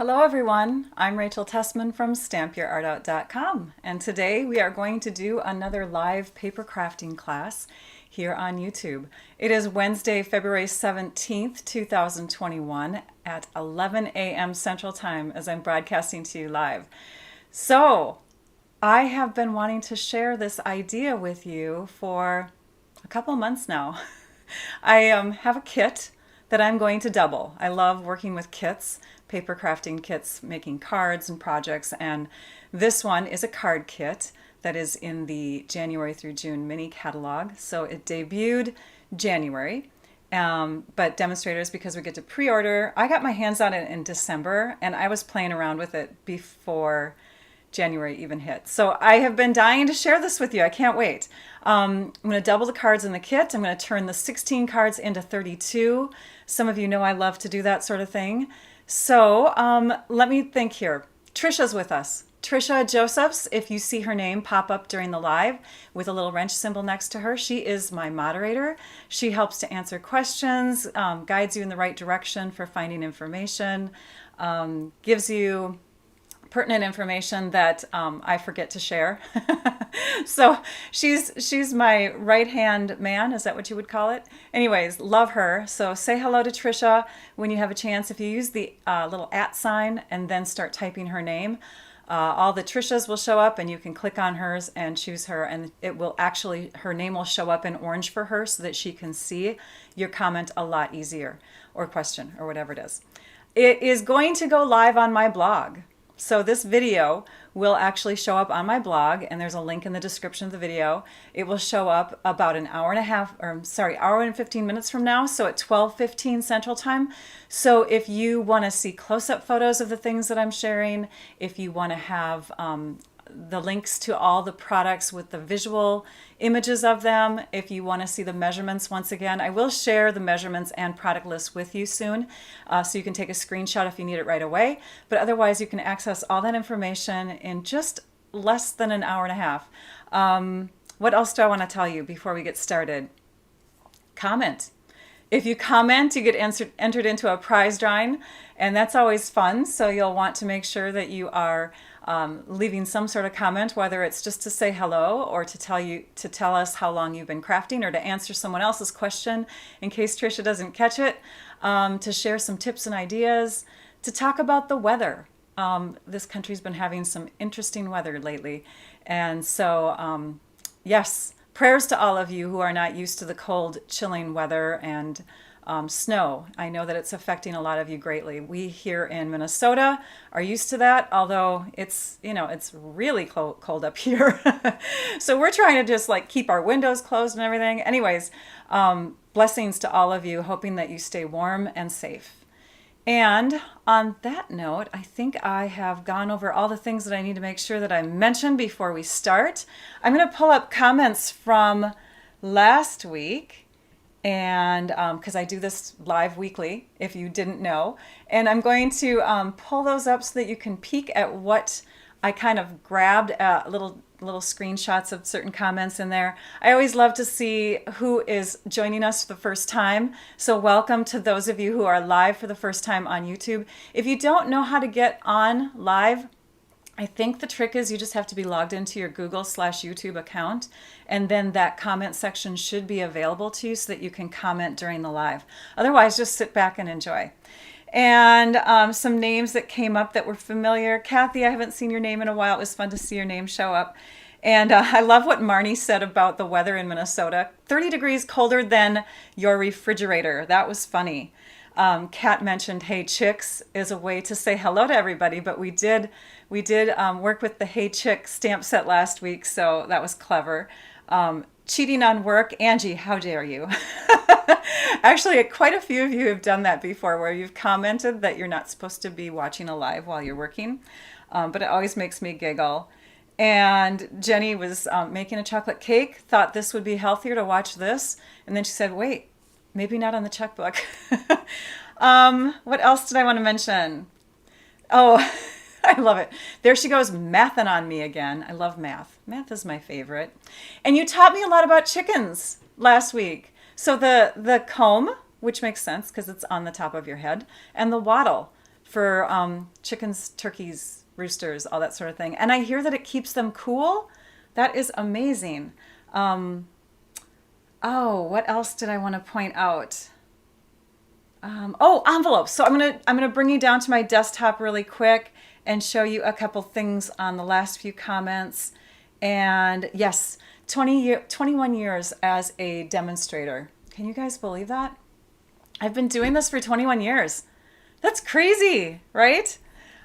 Hello everyone, I'm Rachel Tessman from stampyourartout.com, and today we are going to do another live paper crafting class here on YouTube. It is Wednesday, February 17th, 2021 at 11 a.m. Central Time as I'm broadcasting to you live. So, I have been wanting to share this idea with you for a couple months now. I have a kit that I'm going to double. I love working with kits, paper crafting kits, making cards and projects, and this one is a card kit that is in the January through June mini catalog. So it debuted January, but demonstrators, because we get to pre-order, I got my hands on it in December, and I was playing around with it before January even hit. So I have been dying to share this with you. I can't wait. I'm going to double the cards in the kit. I'm going to turn the 16 cards into 32. Some of you know I love to do that sort of thing. So let me think here. Trisha's with us. Trisha Josephs, if you see her name pop up during the live with a little wrench symbol next to her, she is my moderator. She helps to answer questions, guides you in the right direction for finding information, gives you pertinent information that I forget to share. So she's my right-hand man. Is that what you would call it? Anyways, love her. So say hello to Trisha when you have a chance. If you use the little @ sign and then start typing her name, all the Trishas will show up, and you can click on hers and choose her, and it will actually, her name will show up in orange for her so that she can see your comment a lot easier, or question, or whatever it is. It is going to go live on my blog. So this video will actually show up on my blog, and there's a link in the description of the video. It will show up about an hour and a half, or sorry, hour and 15 minutes from now, so at 12:15 Central Time. So if you want to see close-up photos of the things that I'm sharing, if you want to have the links to all the products with the visual images of them, if you want to see the measurements, once again, I will share the measurements and product lists with you soon, so you can take a screenshot if you need it right away. But otherwise, you can access all that information in just less than an hour and a half. What else do I want to tell you before we get started? Comment. If you comment, you get entered into a prize drawing, and that's always fun. So you'll want to make sure that you are leaving some sort of comment, whether it's just to say hello or to tell us how long you've been crafting, or to answer someone else's question in case Trisha doesn't catch it, to share some tips and ideas, to talk about the weather. This country's been having some interesting weather lately, and so yes. Prayers to all of you who are not used to the cold, chilling weather and snow. I know that it's affecting a lot of you greatly. We here in Minnesota are used to that, although it's really cold up here. So we're trying to just keep our windows closed and everything. Anyways, blessings to all of you, hoping that you stay warm and safe. And on that note, I think I have gone over all the things that I need to make sure that I mention before we start. I'm going to pull up comments from last week, and because I do this live weekly, if you didn't know, and I'm going to pull those up so that you can peek at what I kind of grabbed, little screenshots of certain comments in there. I always love to see who is joining us for the first time. So welcome to those of you who are live for the first time on YouTube. If you don't know how to get on live, I think the trick is you just have to be logged into your Google/YouTube account, and then that comment section should be available to you so that you can comment during the live. Otherwise, just sit back and enjoy. And some names that came up that were familiar. Kathy, I haven't seen your name in a while. It was fun to see your name show up. And I love what Marnie said about the weather in Minnesota. 30 degrees colder than your refrigerator. That was funny. Kat mentioned Hey Chicks is a way to say hello to everybody, but we did work with the Hey Chick stamp set last week, so that was clever. Cheating on work. Angie, how dare you? Actually, quite a few of you have done that before, where you've commented that you're not supposed to be watching a live while you're working, but it always makes me giggle. And Jenny was making a chocolate cake, thought this would be healthier to watch this, and then she said, wait, maybe not on the checkbook. What else did I want to mention? Oh, I love it. There she goes, mathing on me again. I love math. Math is my favorite. And you taught me a lot about chickens last week. So the comb, which makes sense because it's on the top of your head, and the wattle for chickens, turkeys, roosters, all that sort of thing. And I hear that it keeps them cool. That is amazing. Oh, what else did I want to point out? Oh, envelopes. So I'm gonna bring you down to my desktop really quick and show you a couple things on the last few comments. And yes, 21 years as a demonstrator. Can you guys believe that? I've been doing this for 21 years. That's crazy, right?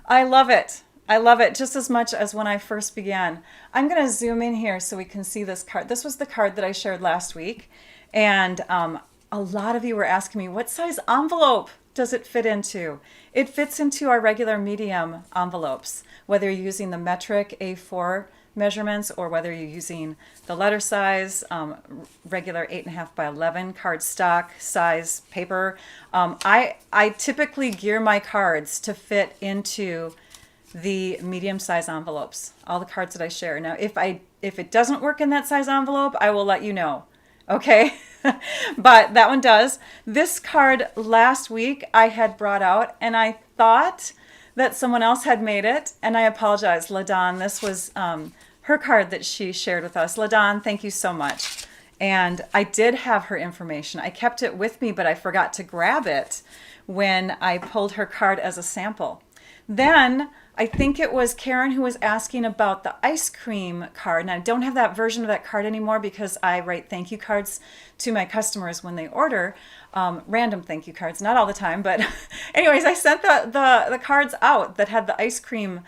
I love it. I love it just as much as when I first began. I'm going to zoom in here so we can see this card. This was the card that I shared last week. And a lot of you were asking me, what size envelope does it fit into? It fits into our regular medium envelopes, whether you're using the metric A4 measurements or whether you're using the letter size, regular 8.5 by 11 cardstock size paper. I typically gear my cards to fit into the medium size envelopes, all the cards that I share. Now, if it doesn't work in that size envelope, I will let you know. Okay, but that one does. This card last week I had brought out and I thought that someone else had made it, and I apologize, LaDon. This was her card that she shared with us. LaDon, thank you so much. And I did have her information. I kept it with me, but I forgot to grab it when I pulled her card as a sample. Then I think it was Karen who was asking about the ice cream card. And I don't have that version of that card anymore because I write thank you cards to my customers when they order. Random thank you cards, not all the time. But anyways, I sent the cards out that had the ice cream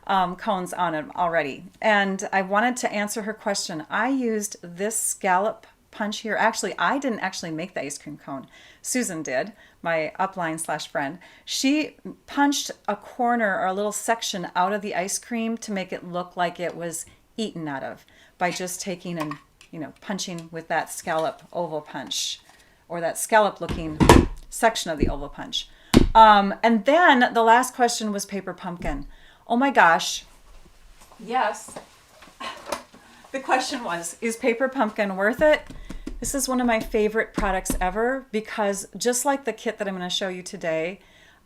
cones on them already. And I wanted to answer her question. I used this scallop punch here. Actually, I didn't actually make the ice cream cone. Susan did, my upline / friend. She punched a corner or a little section out of the ice cream to make it look like it was eaten out of by just taking and, punching with that scallop oval punch or that scallop looking section of the oval punch. And then the last question was paper pumpkin. Oh my gosh. Yes. The question was, is paper pumpkin worth it? This is one of my favorite products ever because just like the kit that I'm going to show you today,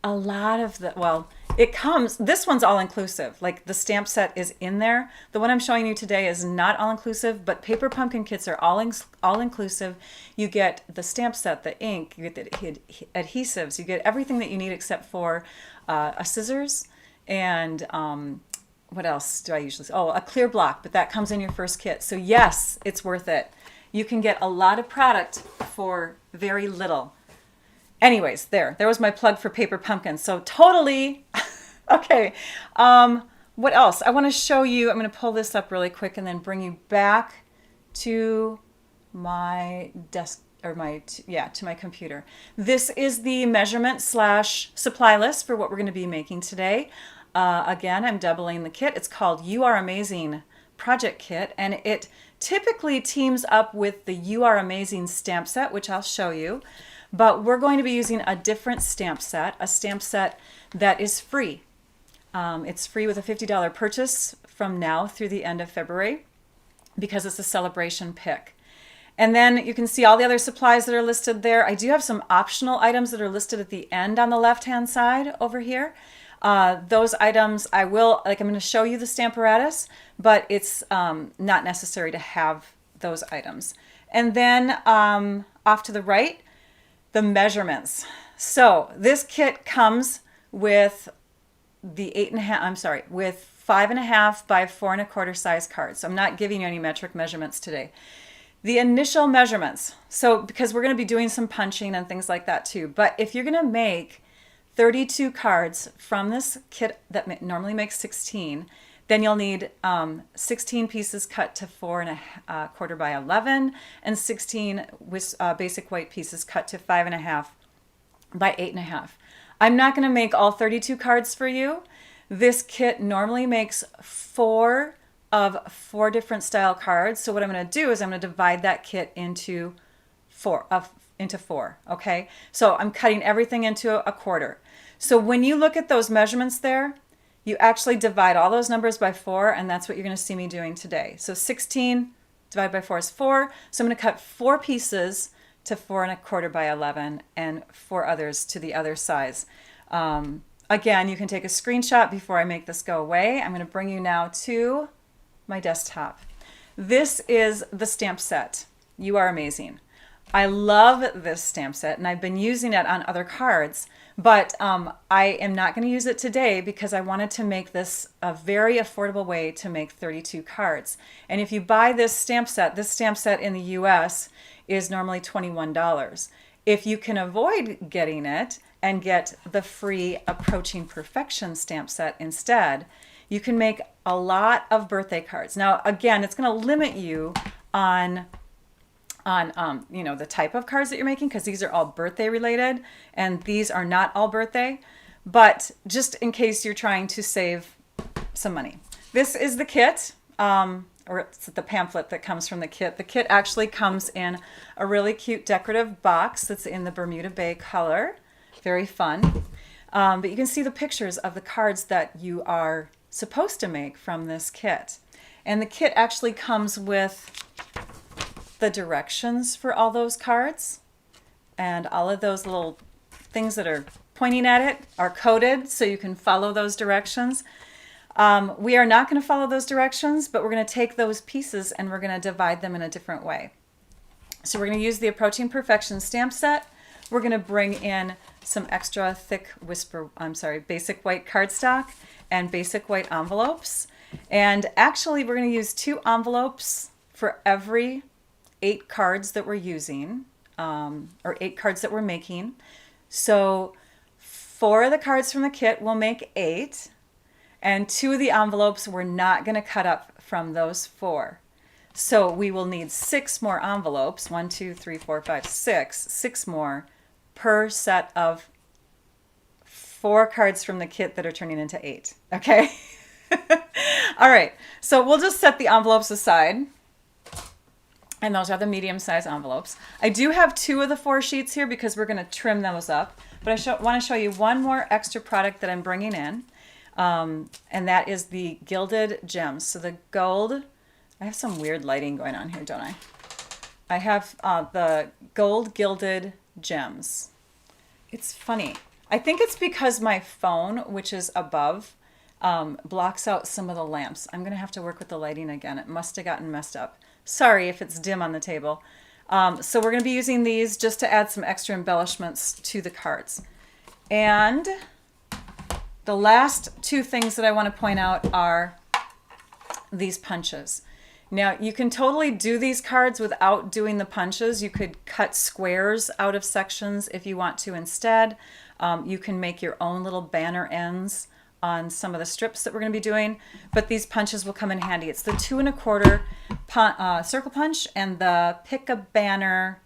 a lot of this one's all inclusive. Like the stamp set is in there. The one I'm showing you today is not all inclusive, but paper pumpkin kits are all inclusive. You get the stamp set, the ink, you get the adhesives, you get everything that you need except for a scissors and what else do I usually say? Oh, a clear block, but that comes in your first kit. So yes, it's worth it. You can get a lot of product for very little. Anyways, there was my plug for paper pumpkin. So totally, okay. What else? I want to show you, I'm going to pull this up really quick and then bring you back to my desk or to my computer. This is the measurement / supply list for what we're going to be making today. Again, I'm doubling the kit. It's called You Are Amazing Project Kit, and it typically teams up with the You Are Amazing stamp set, which I'll show you. But we're going to be using a different stamp set, a stamp set that is free. It's free with a $50 purchase from now through the end of February because it's a celebration pick. And then you can see all the other supplies that are listed there. I do have some optional items that are listed at the end on the left-hand side over here. Those items I'm going to show you the Stamparatus, but it's not necessary to have those items. And then off to the right, the measurements. So this kit comes with the 5.5 by 4 1/4 size cards. So I'm not giving you any metric measurements today. The initial measurements. So because we're going to be doing some punching and things like that too. But if you're going to make 32 cards from this kit that normally makes 16, then you'll need 16 pieces cut to 4 1/4 by 11 and 16 with basic white pieces cut to 5.5 by 8.5. I'm not going to make all 32 cards for you. This kit normally makes 4 of 4 different style cards. So what I'm going to do is I'm going to divide that kit into 4. Okay, so I'm cutting everything into a quarter. So when you look at those measurements there, you actually divide all those numbers by 4, and that's what you're going to see me doing today. So 16 divided by 4 is 4. So I'm going to cut 4 pieces to 4 1/4 by 11 and 4 others to the other size. again, you can take a screenshot before I make this go away. I'm going to bring you now to my desktop. This is the stamp set. You Are Amazing. I love this stamp set, and I've been using it on other cards, but I am not going to use it today because I wanted to make this a very affordable way to make 32 cards. And if you buy this stamp set in the US is normally $21. If you can avoid getting it and get the free Approaching Perfection stamp set instead, you can make a lot of birthday cards. Now, again, it's going to limit you on you know, the type of cards that you're making, because these are all birthday related and these are not all birthday, but just in case you're trying to save some money. This is the kit, or it's the pamphlet that comes from the kit. The kit actually comes in a really cute decorative box that's in the Bermuda Bay color. Very fun. But you can see the pictures of the cards that you are supposed to make from this kit. And the kit actually comes with the directions for all those cards, and all of those little things that are pointing at it are coded so you can follow those directions. We are not going to follow those directions, but we're going to take those pieces and we're going to divide them in a different way. So we're going to use the Approaching Perfection stamp set. We're going to bring in some extra thick basic white cardstock and basic white envelopes. And actually we're going to use 2 envelopes for every 8 cards that we're using, or 8 cards that we're making. So 4 of the cards from the kit will make 8, and 2 of the envelopes we're not going to cut up from those 4. So we will need 6 more envelopes, 1, 2, 3, 4, 5, 6 more per set of 4 cards from the kit that are turning into 8. Okay? All right, so we'll just set the envelopes aside. And those are the medium-sized envelopes. I do have 2 of the 4 sheets here because we're going to trim those up. But I want to show you one more extra product that I'm bringing in. And that is the gilded gems. So the gold, I have some weird lighting going on here, don't I? I have the gold gilded gems. It's funny. I think it's because my phone, which is above, blocks out some of the lamps. I'm going to have to work with the lighting again. It must have gotten messed up. Sorry if it's dim on the table. So we're going to be using these just to add some extra embellishments to the cards. And the last 2 things that I want to point out are these punches. Now, you can totally do these cards without doing the punches. You could cut squares out of sections if you want to instead. You can make your own little banner ends on some of the strips that we're going to be doing, but these punches will come in handy. It's the 2 1/4 circle punch and the pick a banner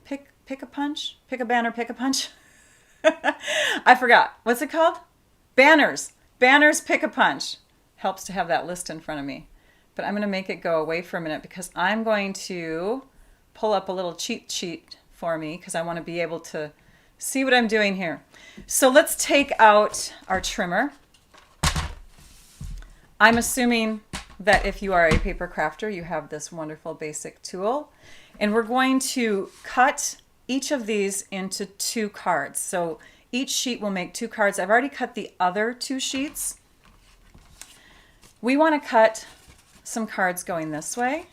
pick a punch. I forgot. What's it called? Banners pick a punch. Helps to have that list in front of me. But I'm going to make it go away for a minute because I'm going to pull up a little cheat sheet for me because I want to be able to see what I'm doing here. So let's take out our trimmer. I'm assuming that if you are a paper crafter, you have this wonderful basic tool. And we're going to cut each of these into 2 cards. So each sheet will make 2 cards. I've already cut the other 2 sheets. We want to cut some cards going this way,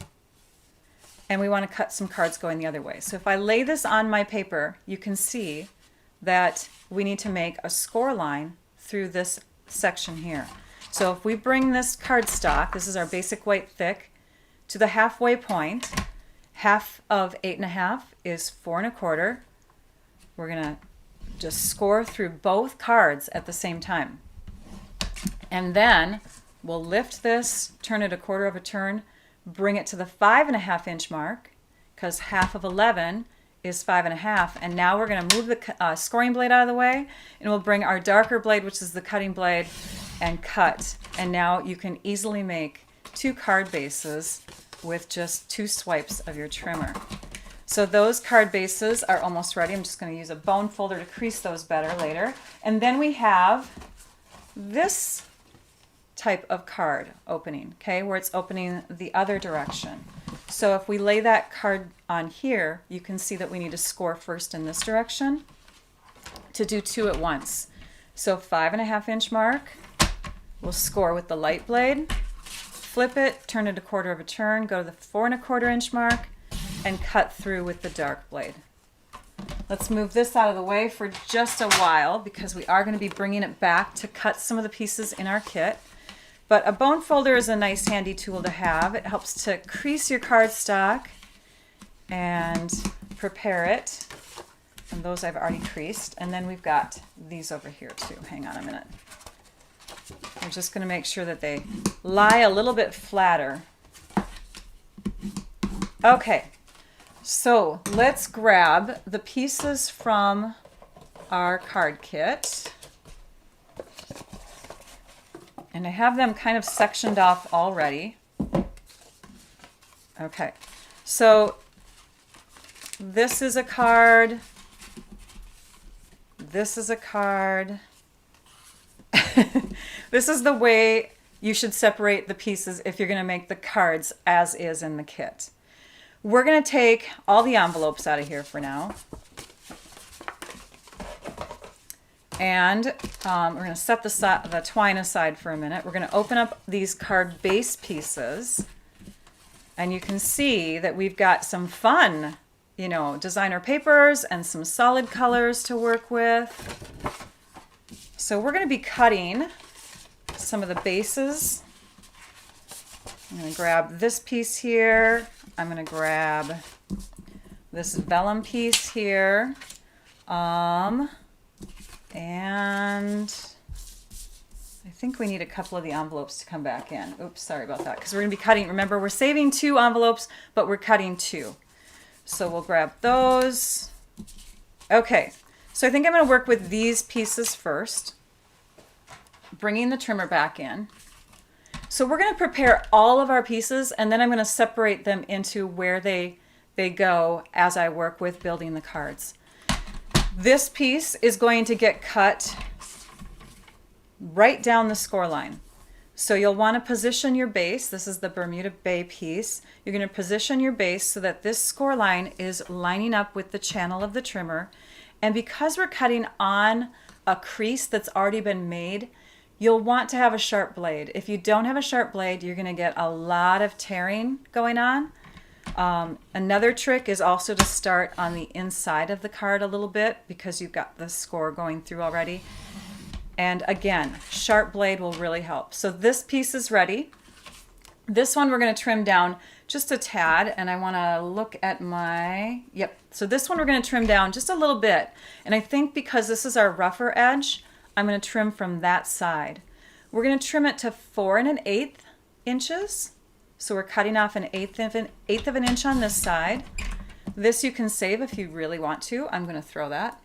and we want to cut some cards going the other way. So if I lay this on my paper, you can see that we need to make a score line through this section here. So if we bring this cardstock, this is our basic white thick, to the halfway point, half of 8 1/2 is 4 1/4. We're going to just score through both cards at the same time. And then we'll lift this, turn it 1/4 of a turn, bring it to the 5 1/2 inch mark, because half of 11 is 5 1/2. And now we're going to move the scoring blade out of the way, and we'll bring our darker blade, which is the cutting blade, and cut. And now you can easily make 2 card bases with just 2 swipes of your trimmer. So those card bases are almost ready. I'm just going to use a bone folder to crease those better later. And then we have this type of card opening, okay, where it's opening the other direction. So if we lay that card on here, you can see that we need to score first in this direction to do 2 at once. So 5.5-inch mark, we'll score with the light blade, flip it, turn it a quarter of a turn, go to the 4.25-inch mark, and cut through with the dark blade. Let's move this out of the way for just a while because we are going to be bringing it back to cut some of the pieces in our kit. But a bone folder is a nice handy tool to have. It helps to crease your cardstock and prepare it. And those I've already creased. And then we've got these over here too. Hang on a minute. We're just going to make sure that they lie a little bit flatter. Okay, so let's grab the pieces from our card kit. And I have them kind of sectioned off already. Okay, so this is a card. This is a card. This is the way you should separate the pieces if you're going to make the cards as is in the kit. We're going to take all the envelopes out of here for now. And we're going to set the twine aside for a minute. We're going to open up these card base pieces. And you can see that we've got some fun, you know, designer papers and some solid colors to work with. So we're going to be cutting some of the bases. I'm going to grab this piece here. I'm going to grab this vellum piece here. And I think we need a couple of the envelopes to come back in. Oops, sorry about that. Because we're going to be cutting, remember, we're saving 2 envelopes, but we're cutting 2. So we'll grab those. Okay, so I think I'm going to work with these pieces first, bringing the trimmer back in. So we're going to prepare all of our pieces, and then I'm going to separate them into where they go as I work with building the cards. This piece is going to get cut right down the score line. So you'll want to position your base. This is the Bermuda Bay piece. You're going to position your base so that this score line is lining up with the channel of the trimmer. And because we're cutting on a crease that's already been made, you'll want to have a sharp blade. If you don't have a sharp blade, you're going to get a lot of tearing going on. Another trick is also to start on the inside of the card a little bit because you've got the score going through already. And again, sharp blade will really help. So this piece is ready. This one we're going to trim down just a tad, and I want to look at my, yep. So this one we're going to trim down just a little bit. And I think because this is our rougher edge, I'm going to trim from that side. We're going to trim it to 4 1/8 inches. So we're cutting off an eighth of an inch on this side. This you can save if you really want to. I'm going to throw that.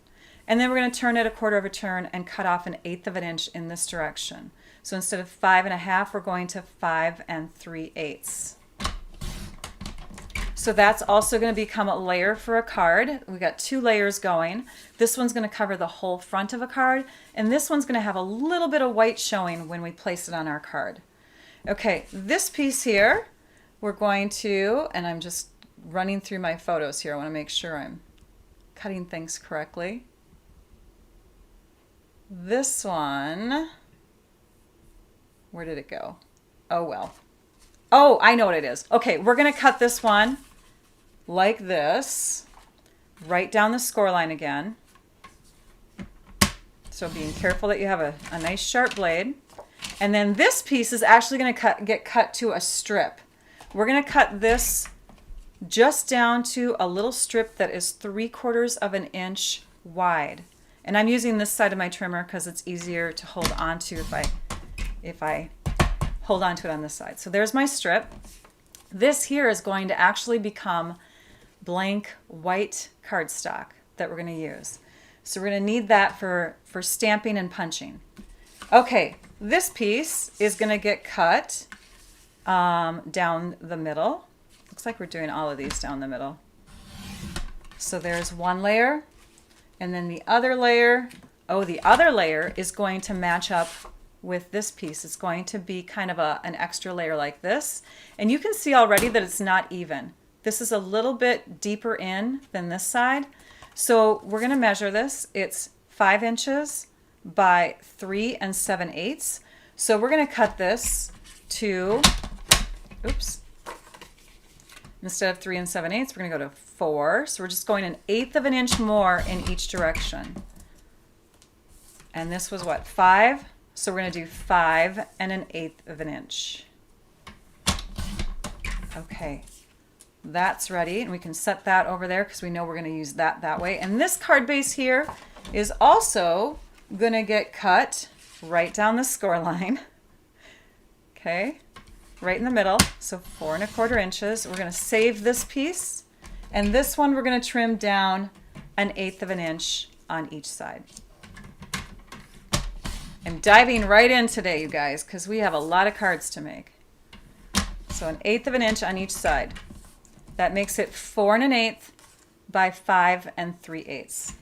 And then we're going to turn it a quarter of a turn and cut off an eighth of an inch in this direction. So instead of 5 1/2, we're going to 5 3/8. So that's also going to become a layer for a card. We've got 2 layers going. This one's going to cover the whole front of a card, and this one's going to have a little bit of white showing when we place it on our card. Okay, this piece here, we're going to, and I'm just running through my photos here. I want to make sure I'm cutting things correctly. This one, where did it go? Oh, well. Oh, I know what it is. Okay, we're going to cut this one like this, right down the score line again. So being careful that you have a nice sharp blade. And then this piece is actually going to get cut to a strip. We're going to cut this just down to a little strip that is 3/4 of an inch wide. And I'm using this side of my trimmer because it's easier to hold on to if I hold on to it on this side. So there's my strip. This here is going to actually become blank white cardstock that we're going to use. So we're going to need that for stamping and punching. Okay, this piece is going to get cut down the middle. Looks like we're doing all of these down the middle. So there's one layer, and then the other layer. Oh, the other layer is going to match up with this piece. It's going to be kind of an extra layer like this. And you can see already that it's not even. This is a little bit deeper in than this side. So we're going to measure this. It's 5 inches by 3 7/8. So we're going to cut this to, oops, instead of 3 7/8, we're going to go to 4. So we're just going 1/8 of an inch more in each direction. And this was what, 5? So we're going to do 5 1/8 of an inch. Okay, that's ready, and we can set that over there because we know we're going to use that way. And this card base here is also going to get cut right down the score line. Okay, right in the middle, so 4 1/4 inches. We're going to save this piece, and this one we're going to trim down 1/8 of an inch on each side. I'm diving right in today, you guys, because we have a lot of cards to make. So 1/8 of an inch on each side. That makes it 4 1/8 by 5 3/8.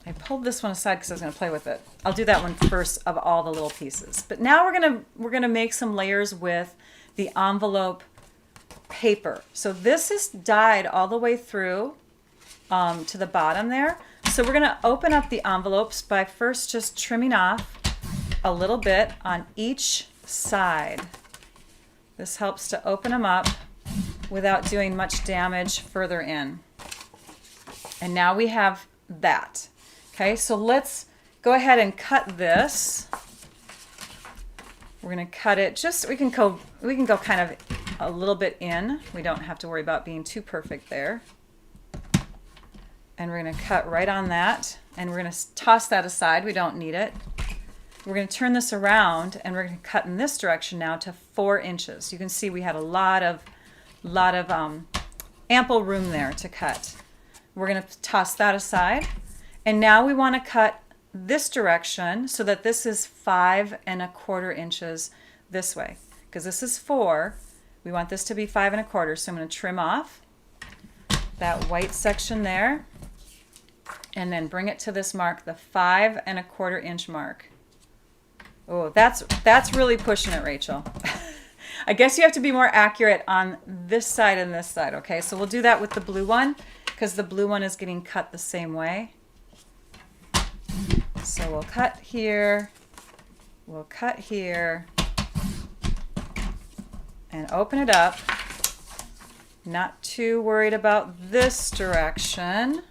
I pulled this one aside because I was going to play with it. I'll do that one first of all the little pieces. But now we're gonna make some layers with the envelope paper. So this is dyed all the way through to the bottom there. So we're going to open up the envelopes by first just trimming off a little bit on each side. This helps to open them up without doing much damage further in. And now we have that. Okay, so let's go ahead and cut this. We're going to cut it just, we can go kind of a little bit in. We don't have to worry about being too perfect there. And we're going to cut right on that, and we're going to toss that aside. We don't need it. We're going to turn this around, and we're going to cut in this direction now to 4 inches. You can see we had a lot of ample room there to cut. We're going to toss that aside, and now we want to cut this direction so that this is 5 1/4 inches this way, because this is 4. We want this to be 5 1/4. So I'm going to trim off that white section there, and then bring it to this mark, the 5 1/4 inch mark. Oh, that's really pushing it, Rachel. I guess you have to be more accurate on this side and this side, okay? So we'll do that with the blue one, because the blue one is getting cut the same way. So we'll cut here, and open it up. Not too worried about this direction.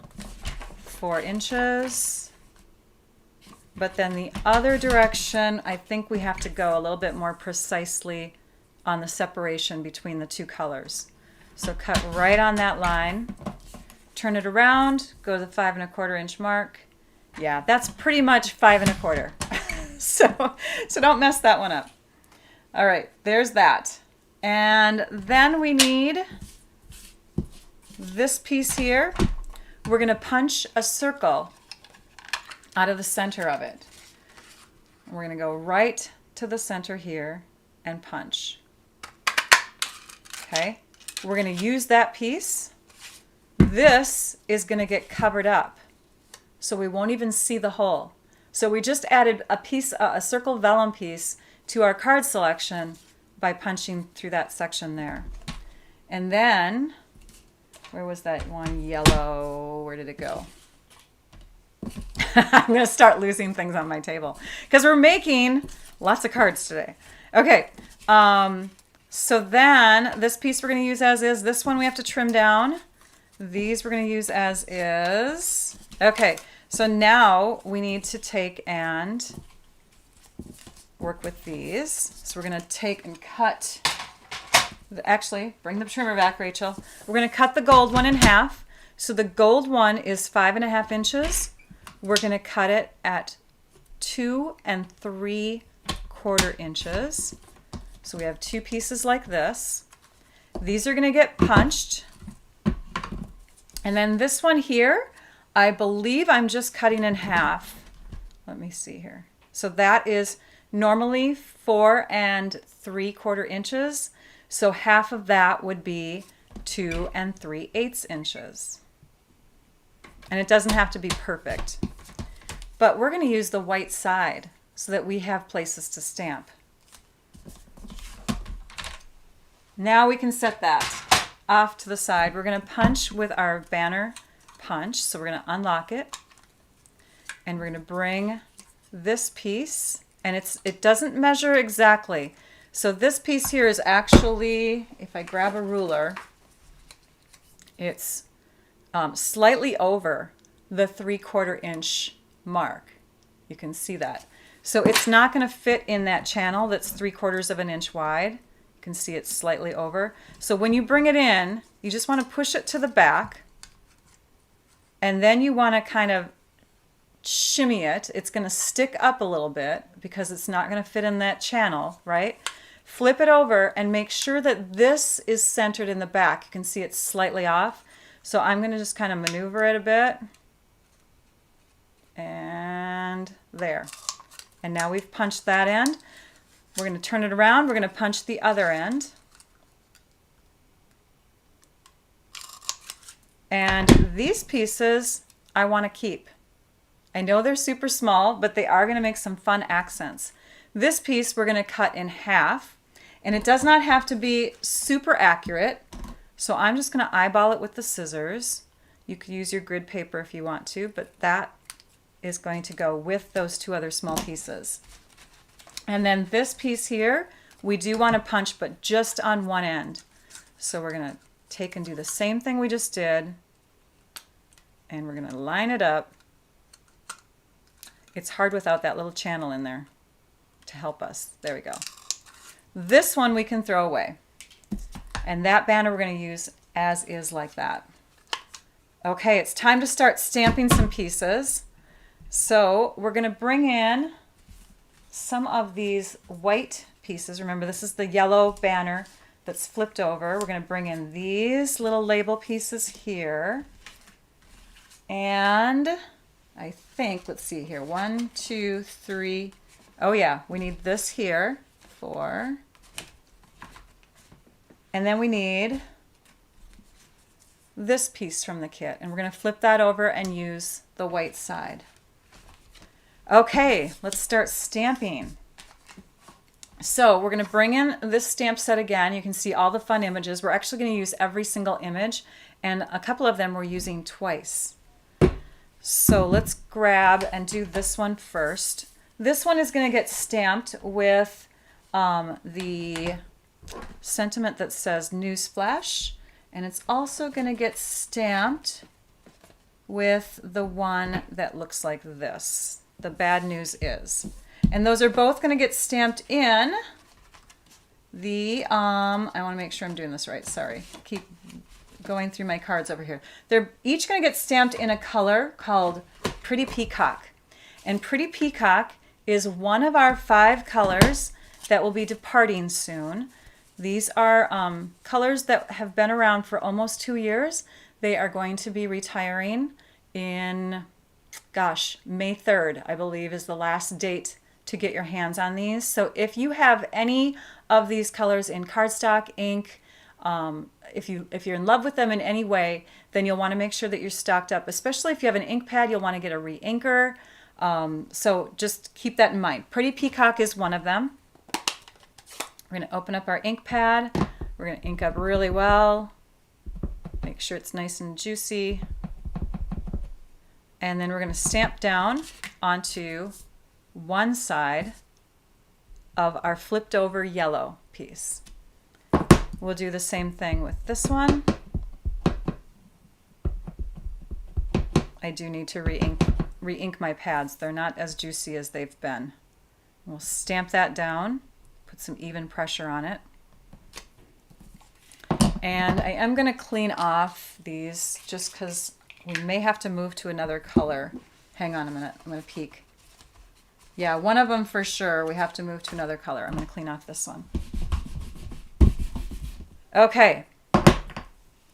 4 inches. But then the other direction, I think we have to go a little bit more precisely on the separation between the two colors. So cut right on that line, turn it around, go to the 5 1/4 inch mark. Yeah, that's pretty much 5 1/4. So don't mess that one up. All right, there's that. And then we need this piece here. We're going to punch a circle out of the center of it. We're going to go right to the center here and punch. Okay, we're going to use that piece. This is going to get covered up, so we won't even see the hole. So we just added a circle vellum piece to our card selection by punching through that section there. And then, where was that one yellow? Where did it go? I'm going to start losing things on my table because we're making lots of cards today. Okay, so then this piece we're going to use as is. This one we have to trim down. These we're going to use as is. Okay, so now we need to take and work with these. So we're going to take and cut, actually, bring the trimmer back, Rachel. We're going to cut the gold one in half. So the gold one is 5 1/2 inches. We're going to cut it at 2 3/4 inches. So we have two pieces like this. These are going to get punched. And then this one here, I believe I'm just cutting in half. Let me see here. So that is normally 4 3/4 inches. So half of that would be 2 3/8 inches. And it doesn't have to be perfect. But we're going to use the white side so that we have places to stamp. Now we can set that off to the side. We're going to punch with our banner punch. So we're going to unlock it. and we're going to bring this piece, and it doesn't measure exactly. So this piece here is actually, if I grab a ruler, it's slightly over the 3/4 inch mark. You can see that. So it's not going to fit in that channel that's 3/4 of an inch wide. You can see it's slightly over. So when you bring it in, you just want to push it to the back, and then you want to kind of shimmy it. It's going to stick up a little bit because it's not going to fit in that channel, right? Flip it over and make sure that this is centered in the back. You can see it's slightly off. So I'm going to just kind of maneuver it a bit. And there. And now we've punched that end. We're going to turn it around. We're going to punch the other end. And these pieces I want to keep. I know they're super small, but they are going to make some fun accents. This piece we're going to cut in half, and it does not have to be super accurate. So I'm just going to eyeball it with the scissors. You could use your grid paper if you want to, but that is going to go with those two other small pieces. And then this piece here, we do want to punch, but just on one end. So we're going to take and do the same thing we just did, and we're going to line it up. It's hard without that little channel in there to help us. There we go. This one we can throw away. And that banner we're going to use as is, like that. Okay, it's time to start stamping some pieces. So we're going to bring in some of these white pieces. Remember, this is the yellow banner that's flipped over. We're going to bring in these little label pieces here. And I think, let's see here, 1, 2, 3. Oh yeah, we need this here, 4. And then we need this piece from the kit. And we're going to flip that over and use the white side. Okay, let's start stamping. So we're going to bring in this stamp set again. You can see all the fun images. We're actually going to use every single image, and a couple of them we're using twice. So let's grab and do this one first. This one is going to get stamped with the sentiment that says Newsflash, and it's also going to get stamped with the one that looks like this. The bad news is. And those are both going to get stamped in the, I want to make sure I'm doing this right, sorry. Keep going through my cards over here. They're each going to get stamped in a color called Pretty Peacock. And Pretty Peacock is one of our 5 colors that will be departing soon. These are colors that have been around for almost 2 years. They are going to be retiring in, gosh, May 3rd, I believe, is the last date to get your hands on these. So if you have any of these colors in cardstock, ink, if you're in love with them in any way, then you'll want to make sure that you're stocked up. Especially if you have an ink pad, you'll want to get a re-inker. So just keep that in mind. Pretty Peacock is one of them. We're going to open up our ink pad. We're going to ink up really well. Make sure it's nice and juicy. And then we're going to stamp down onto one side of our flipped over yellow piece. We'll do the same thing with this one. I do need to re-ink my pads. They're not as juicy as they've been. We'll stamp that down, put some even pressure on it. And I am going to clean off these just because we may have to move to another color. Hang on a minute, I'm going to peek. Yeah, one of them for sure, we have to move to another color. I'm going to clean off this one. Okay,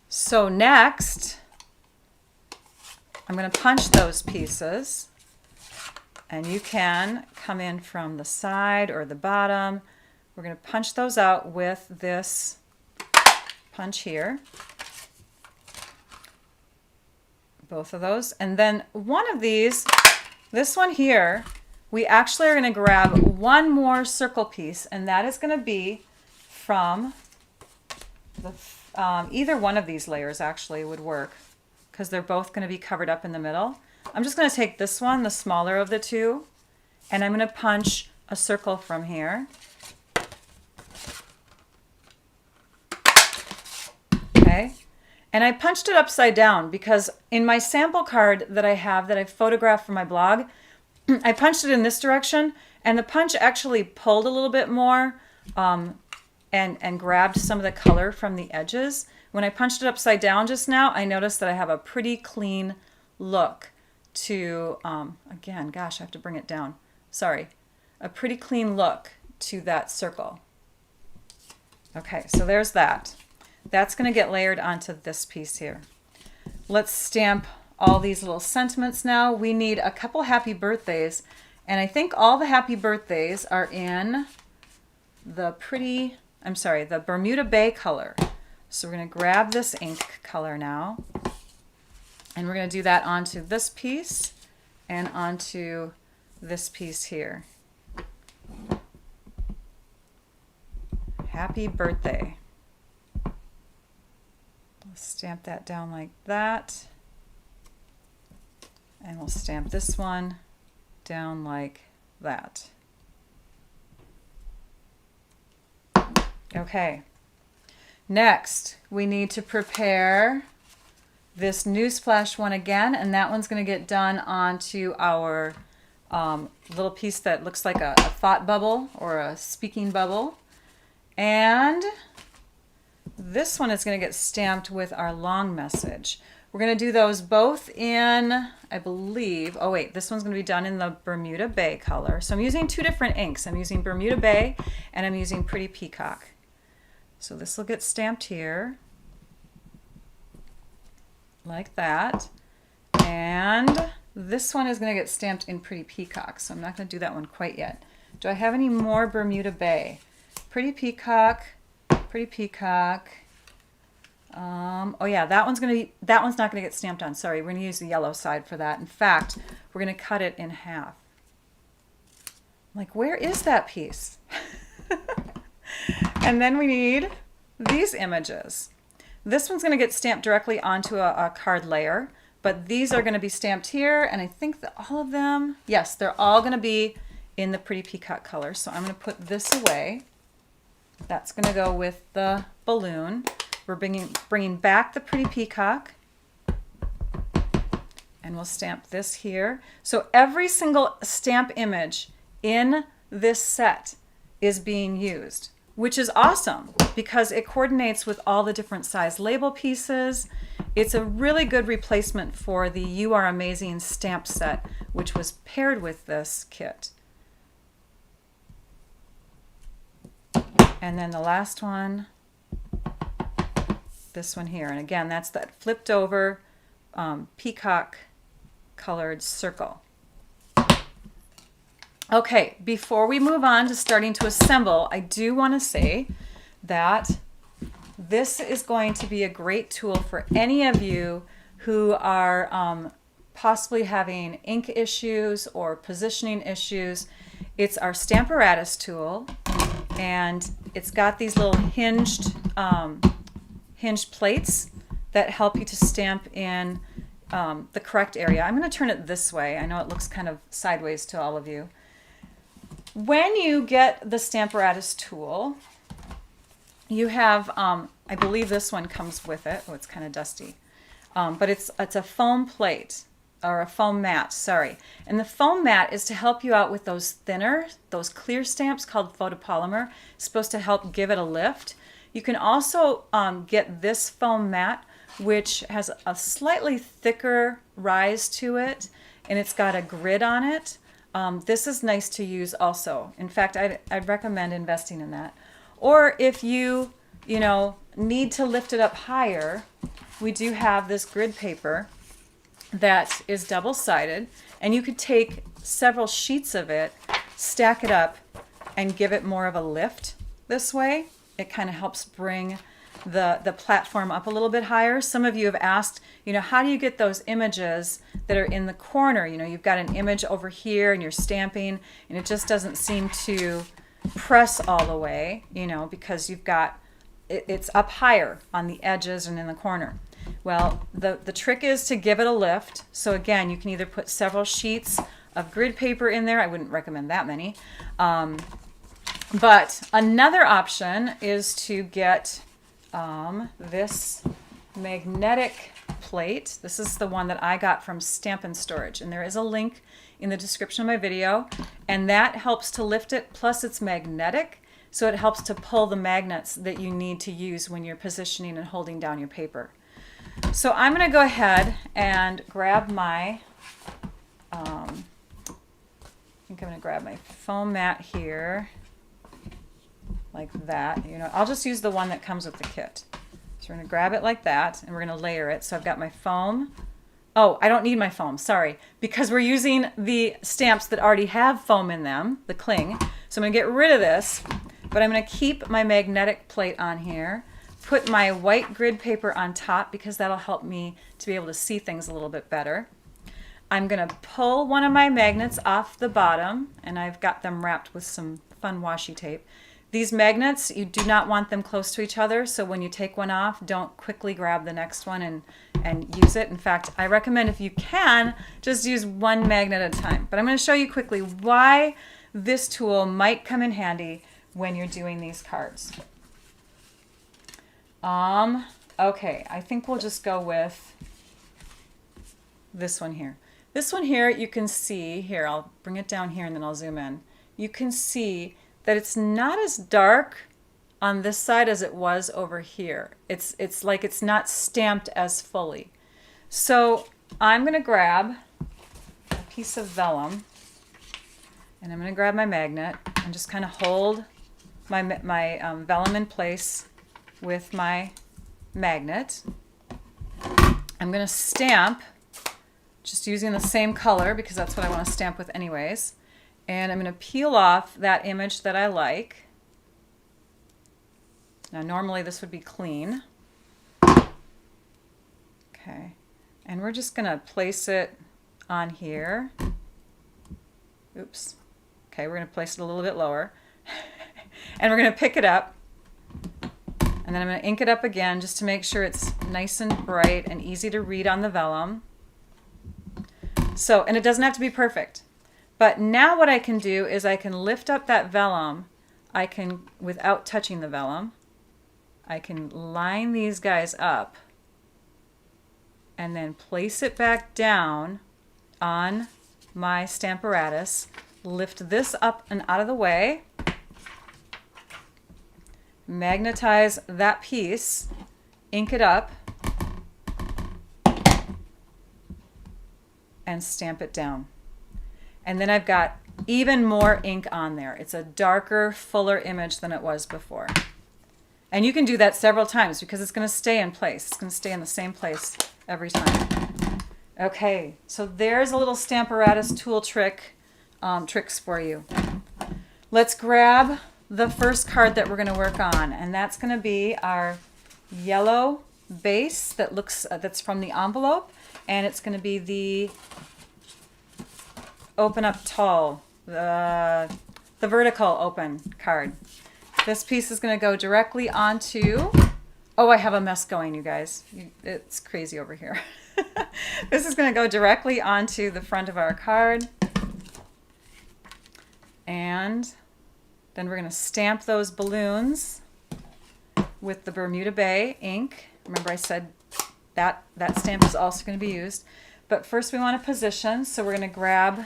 so next, I'm going to punch those pieces. And you can come in from the side or the bottom. We're going to punch those out with this punch here. Both of those. And then one of these, this one here, we actually are going to grab one more circle piece, and that is going to be from the, either one of these layers actually would work because they're both going to be covered up in the middle. I'm just going to take this one, the smaller of the two, and I'm going to punch a circle from here. Okay. And I punched it upside down because in my sample card that I have that I photographed for my blog, I punched it in this direction and the punch actually pulled a little bit more and grabbed some of the color from the edges. When I punched it upside down just now, I noticed that I have a pretty clean look to, again, gosh, I have to bring it down. Sorry. A pretty clean look to that circle. Okay, so there's that. That's going to get layered onto this piece here. Let's stamp all these little sentiments now. We need a couple happy birthdays, and I think all the happy birthdays are in the the Bermuda Bay color. So we're going to grab this ink color now, and we're going to do that onto this piece and onto this piece here. Happy birthday. Stamp that down like that, and we'll stamp this one down like that. Okay, next we need to prepare this newsflash one again, and that one's going to get done onto our little piece that looks like a thought bubble or a speaking bubble, and this one is going to get stamped with our long message. We're going to do those both in, I believe, oh wait, this one's going to be done in the Bermuda Bay color. So I'm using two different inks. I'm using Bermuda Bay and I'm using Pretty Peacock. So this will get stamped here, like that. And this one is going to get stamped in Pretty Peacock. So I'm not going to do that one quite yet. Do I have any more Bermuda Bay? Pretty Peacock. Pretty Peacock. Oh yeah, that one's not gonna get stamped on. Sorry, we're gonna use the yellow side for that. In fact, we're gonna cut it in half. Like, where is that piece? And then we need these images. This one's gonna get stamped directly onto a card layer, but these are gonna be stamped here, and I think that all of them, yes, they're all gonna be in the Pretty Peacock color. So I'm gonna put this away. That's going to go with the balloon. We're bringing back the Pretty Peacock, and we'll stamp this here. So every single stamp image in this set is being used, which is awesome because it coordinates with all the different size label pieces. It's a really good replacement for the You Are Amazing stamp set, which was paired with this kit. And then the last one, this one here. And again, that's that flipped over peacock colored circle. Okay, before we move on to starting to assemble, I do want to say that this is going to be a great tool for any of you who are possibly having ink issues or positioning issues. It's our Stamparatus tool. And it's got these little hinged plates that help you to stamp in the correct area. I'm going to turn it this way. I know it looks kind of sideways to all of you. When you get the Stamparatus tool, you have, I believe this one comes with it. Oh, it's kind of dusty. But it's a foam plate. Or a foam mat, sorry. And the foam mat is to help you out with those clear stamps called photopolymer. It's supposed to help give it a lift. You can also get this foam mat, which has a slightly thicker rise to it, and it's got a grid on it. This is nice to use also. In fact, I'd recommend investing in that. Or if you need to lift it up higher, we do have this grid paper that is double-sided, and you could take several sheets of it, stack it up, and give it more of a lift this way. It kind of helps bring the platform up a little bit higher. Some of you have asked, how do you get those images that are in the corner? You've got an image over here and you're stamping, and it just doesn't seem to press all the way, because you've got it's up higher on the edges and in the corner. Well, the trick is to give it a lift. So again, you can either put several sheets of grid paper in there. I wouldn't recommend that many. But another option is to get this magnetic plate. This is the one that I got from Stamp and Storage, and there is a link in the description of my video, and that helps to lift it. Plus it's magnetic, so it helps to pull the magnets that you need to use when you're positioning and holding down your paper. So I'm going to go ahead and grab my I think I'm going to grab my foam mat here like that. You know, I'll just use the one that comes with the kit. So we're going to grab it like that, and we're going to layer it. So I've got my foam. Oh, I don't need my foam, sorry, because we're using the stamps that already have foam in them, the cling. So I'm going to get rid of this, but I'm going to keep my magnetic plate on here, put my white grid paper on top because that'll help me to be able to see things a little bit better. I'm going to pull one of my magnets off the bottom, and I've got them wrapped with some fun washi tape. These magnets, you do not want them close to each other, so when you take one off, don't quickly grab the next one and use it. In fact, I recommend, if you can, just use one magnet at a time. But I'm going to show you quickly why this tool might come in handy when you're doing these cards. Okay, I think we'll just go with this one here. This one here, you can see, here, I'll bring it down here and then I'll zoom in. You can see that it's not as dark on this side as it was over here. It's like it's not stamped as fully. So I'm going to grab a piece of vellum, and I'm going to grab my magnet and just kind of hold my vellum in place with my magnet. I'm going to stamp just using the same color because that's what I want to stamp with anyways. And I'm going to peel off that image that I like. Now normally this would be clean. Okay. And we're just going to place it on here. Oops. Okay, we're going to place it a little bit lower. And we're going to pick it up. And then I'm going to ink it up again just to make sure it's nice and bright and easy to read on the vellum. So, and it doesn't have to be perfect. But now what I can do is I can lift up that vellum. I can, without touching the vellum, I can line these guys up and then place it back down on my Stamparatus. Lift this up and out of the way. Magnetize that piece, ink it up, and stamp it down. And then I've got even more ink on there. It's a darker, fuller image than it was before. And you can do that several times because it's going to stay in place. It's going to stay in the same place every time. Okay, so there's a little Stamparatus tool tricks for you. Let's grab the first card that we're going to work on, and that's going to be our yellow base that's from the envelope, and it's going to be the open up tall, the vertical open card. This piece is going to go directly onto, oh, I have a mess going, you guys. It's crazy over here. This is going to go directly onto the front of our card. And then we're going to stamp those balloons with the Bermuda Bay ink. Remember I said that stamp is also going to be used. But first we want to position, so we're going to grab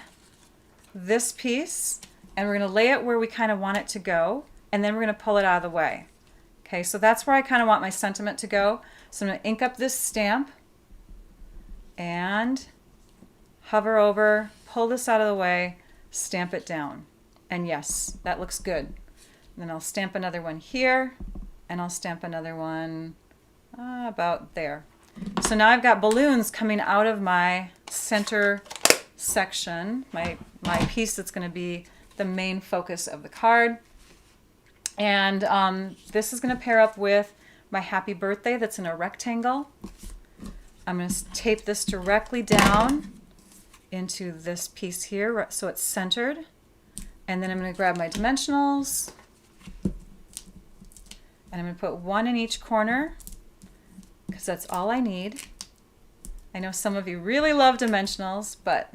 this piece and we're going to lay it where we kind of want it to go, and then we're going to pull it out of the way. Okay, so that's where I kind of want my sentiment to go. So I'm going to ink up this stamp and hover over, pull this out of the way, stamp it down. And yes, that looks good. And then I'll stamp another one here, and I'll stamp another one about there. So now I've got balloons coming out of my center section, my piece that's going to be the main focus of the card. And this is going to pair up with my happy birthday that's in a rectangle. I'm going to tape this directly down into this piece here so it's centered. And then I'm going to grab my dimensionals, and I'm going to put one in each corner, because that's all I need. I know some of you really love dimensionals, but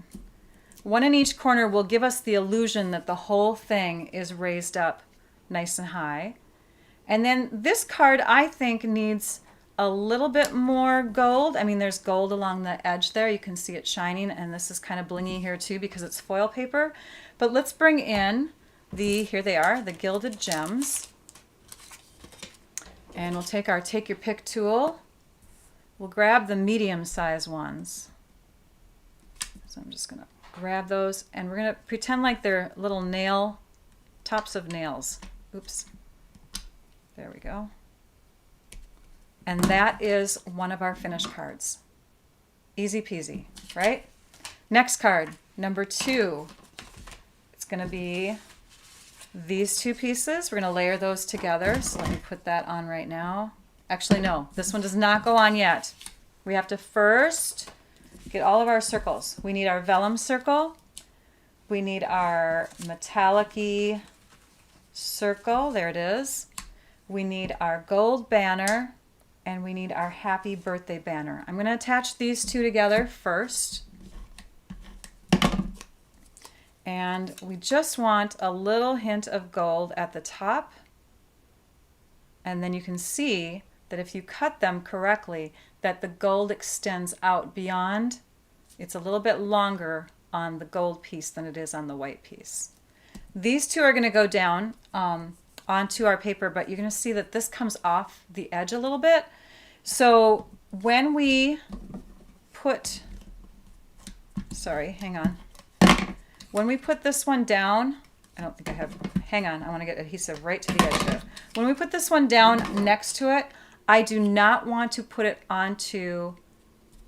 one in each corner will give us the illusion that the whole thing is raised up nice and high. And then this card, I think, needs a little bit more gold. I mean, there's gold along the edge there. You can see it shining, and this is kind of blingy here too because it's foil paper. But let's bring in here they are, the gilded gems. And we'll take our Take Your Pick tool. We'll grab the medium-sized ones. So I'm just going to grab those, and we're going to pretend like they're little tops of nails. Oops. There we go. And that is one of our finished cards. Easy peasy, right? Next card, number 2. It's going to be these 2 pieces. We're going to layer those together. So let me put that on right now. Actually, no, this one does not go on yet. We have to first get all of our circles. We need our vellum circle. We need our metallic-y circle. There it is. We need our gold banner, and we need our happy birthday banner. I'm going to attach these 2 together first. And we just want a little hint of gold at the top. And then you can see that if you cut them correctly, that the gold extends out beyond. It's a little bit longer on the gold piece than it is on the white piece. These 2 are going to go down onto our paper, but you're going to see that this comes off the edge a little bit. So when we put, hang on. When we put this one down, I don't think I have, hang on, I want to get adhesive right to the edge here. When we put this one down next to it, I do not want to put it onto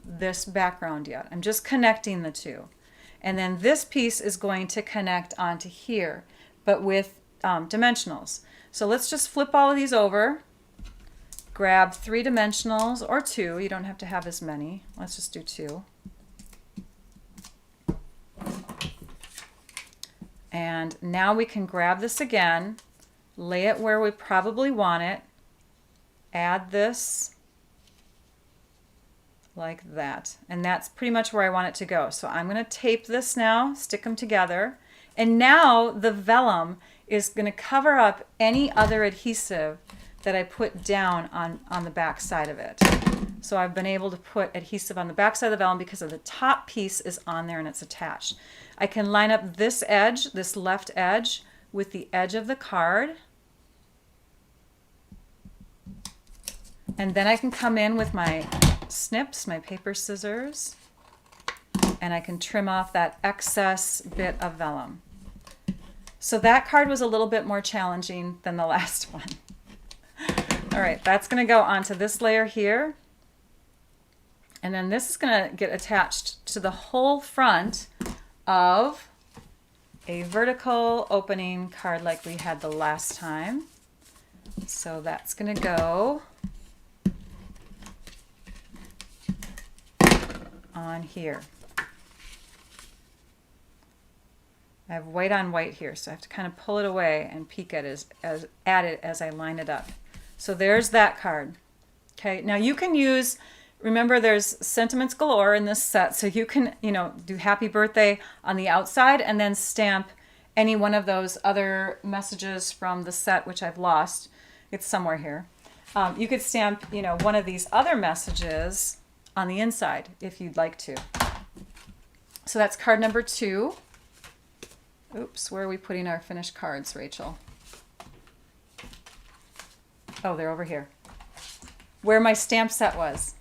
this background yet. I'm just connecting the 2. And then this piece is going to connect onto here, but with dimensionals. So let's just flip all of these over, grab 3 dimensionals, or 2. You don't have to have as many. Let's just do 2. And now we can grab this again, lay it where we probably want it, add this like that. And that's pretty much where I want it to go. So I'm going to tape this now, stick them together. And now the vellum is going to cover up any other adhesive that I put down on the back side of it. So I've been able to put adhesive on the back side of the vellum because of the top piece is on there and it's attached. I can line up this edge, this left edge, with the edge of the card. And then I can come in with my snips, my paper scissors, and I can trim off that excess bit of vellum. So that card was a little bit more challenging than the last one. All right, that's going to go onto this layer here. And then this is going to get attached to the whole front of a vertical opening card like we had the last time. So that's going to go on here. I have white on white here, so I have to kind of pull it away and peek at it as I line it up. So there's that card. Okay, now you can use, remember there's sentiments galore in this set, so you can, do happy birthday on the outside and then stamp any one of those other messages from the set, which I've lost. It's somewhere here. You could stamp, one of these other messages on the inside if you'd like to. So that's card number 2. Oops, where are we putting our finished cards, Rachel? Oh, they're over here. Where my stamp set was.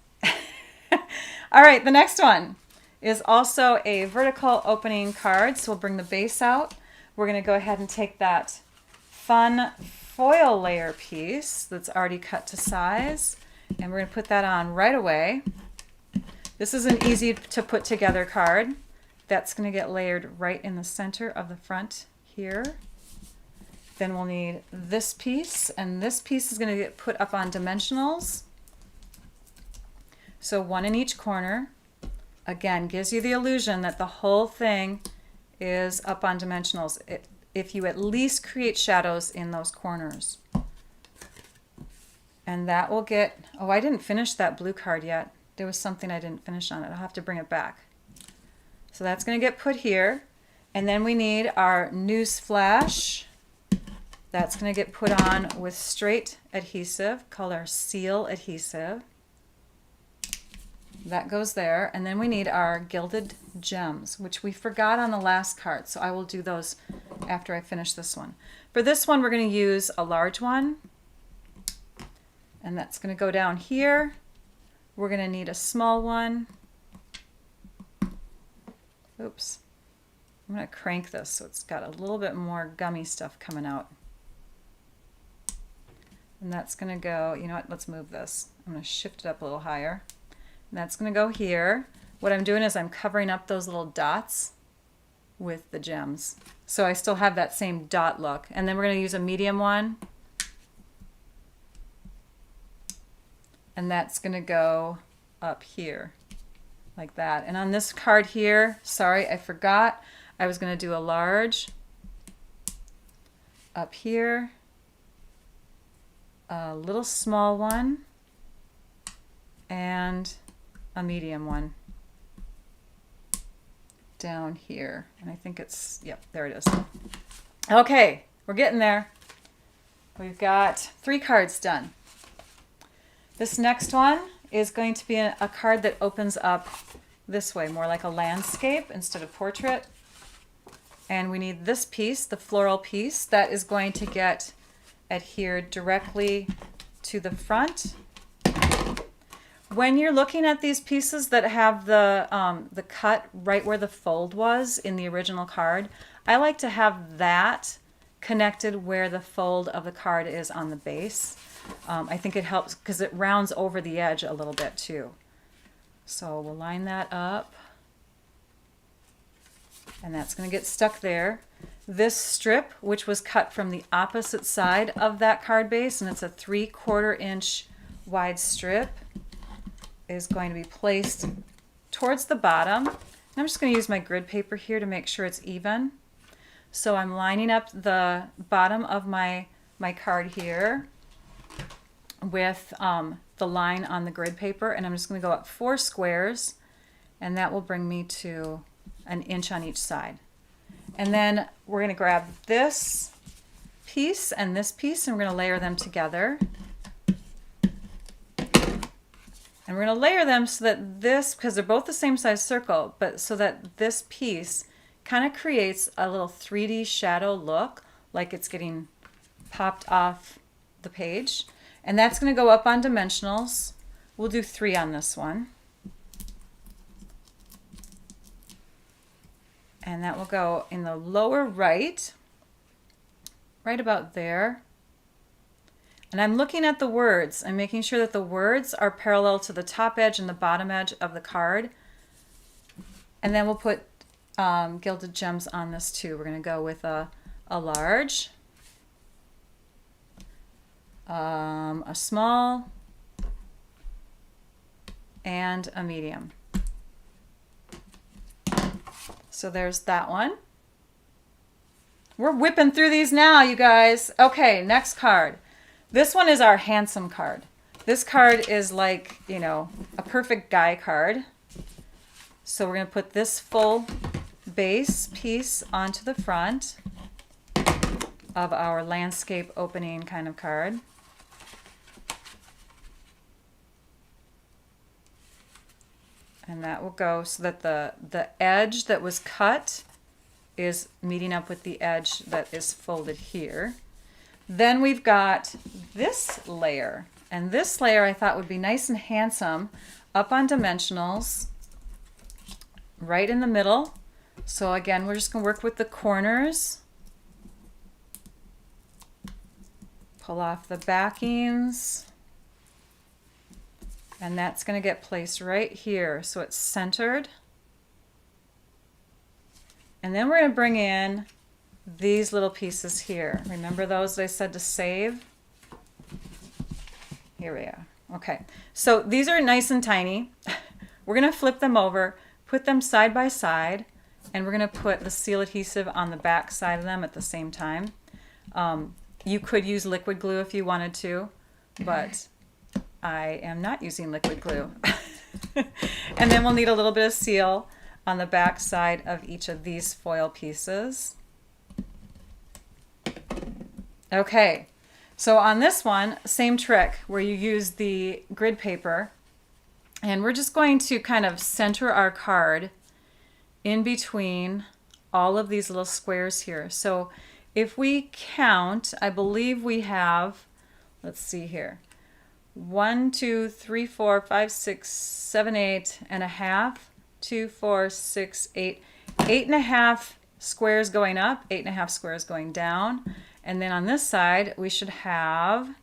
All right, the next one is also a vertical opening card. So we'll bring the base out. We're going to go ahead and take that fun foil layer piece that's already cut to size, and we're going to put that on right away. This is an easy to put together card. That's going to get layered right in the center of the front here. Then we'll need this piece, and this piece is going to get put up on dimensionals. So 1 in each corner. Again, gives you the illusion that the whole thing is up on dimensionals if you at least create shadows in those corners. And that will get, oh, I didn't finish that blue card yet. There was something I didn't finish on it. I'll have to bring it back. So that's going to get put here. And then we need our news flash. That's going to get put on with straight adhesive called our seal adhesive. That goes there. And then we need our gilded gems, which we forgot on the last card. So I will do those after I finish this one. For this one, we're going to use a large one. And that's going to go down here. We're going to need a small one. Oops. I'm going to crank this so it's got a little bit more gummy stuff coming out. And that's going to go, you know what, let's move this. I'm going to shift it up a little higher. And that's going to go here. What I'm doing is I'm covering up those little dots with the gems. So I still have that same dot look. And then we're going to use a medium one. And that's going to go up here like that. And on this card here, sorry, I forgot. I was going to do a large up here, a little small one, and a medium one down here. And I think it's, yep, there it is. Okay, we're getting there. We've got 3 cards done. This next one is going to be a card that opens up this way, more like a landscape instead of portrait. And we need this piece, the floral piece, that is going to get adhered directly to the front. When you're looking at these pieces that have the cut right where the fold was in the original card, I like to have that connected where the fold of the card is on the base. I think it helps because it rounds over the edge a little bit too. So we'll line that up. And that's going to get stuck there. This strip, which was cut from the opposite side of that card base, and it's a 3/4 inch wide strip, is going to be placed towards the bottom. And I'm just going to use my grid paper here to make sure it's even. So I'm lining up the bottom of my card here with the line on the grid paper, and I'm just going to go up 4 squares, and that will bring me to 1 inch on each side. And then we're going to grab this piece and this piece, and we're going to layer them together. And we're going to layer them so that this, because they're both the same size circle, but so that this piece kind of creates a little 3D shadow look, like it's getting popped off the page. And that's going to go up on dimensionals. We'll do 3 on this one. And that will go in the lower right, right about there. And I'm looking at the words. I'm making sure that the words are parallel to the top edge and the bottom edge of the card. And then we'll put gilded gems on this too. We're going to go with a large, a small, and a medium. So there's that one. We're whipping through these now, you guys. Okay, next card. This one is our handsome card. This card is like, you know, a perfect guy card. So we're going to put this full base piece onto the front of our landscape opening kind of card. And that will go so that the edge that was cut is meeting up with the edge that is folded here. Then we've got this layer. And this layer I thought would be nice and handsome up on dimensionals, right in the middle. So again, we're just going to work with the corners. Pull off the backings. And that's going to get placed right here so it's centered. And then we're going to bring in these little pieces here. Remember those that I said to save? Here we are. Okay, so these are nice and tiny. We're going to flip them over, put them side by side, and we're going to put the seal adhesive on the back side of them at the same time. You could use liquid glue if you wanted to, but I am not using liquid glue. And then we'll need a little bit of seal on the back side of each of these foil pieces. Okay, so on this one, same trick where you use the grid paper, and we're just going to kind of center our card in between all of these little squares here. So if we count, I believe we have, let's see here, 1, 2, 3, 4, 5, 6, 7, 8 and a half, 2, 4, 6, 8, 8.5 squares going up, 8.5 squares going down. And then on this side, we should have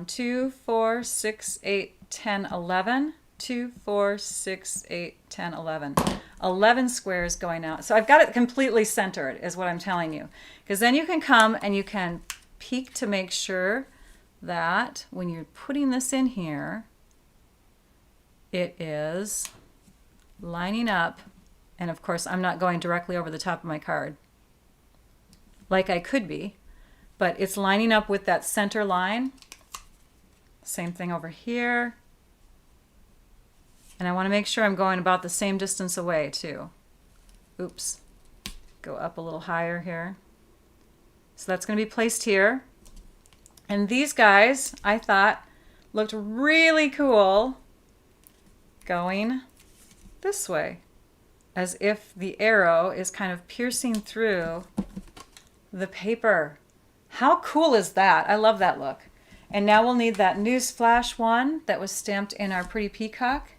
2, 4, 6, 8, 10, 11, 2, 4, 6, 8, 10, 11. 11 squares going out. So I've got it completely centered is what I'm telling you. Because then you can come and you can peek to make sure that when you're putting this in here, it is lining up. And of course, I'm not going directly over the top of my card like I could be, but it's lining up with that center line. Same thing over here. And I want to make sure I'm going about the same distance away too. Oops. Go up a little higher here. So that's going to be placed here. And these guys, I thought, looked really cool going this way, as if the arrow is kind of piercing through the paper. How cool is that? I love that look. And now we'll need that Newsflash one that was stamped in our Pretty Peacock.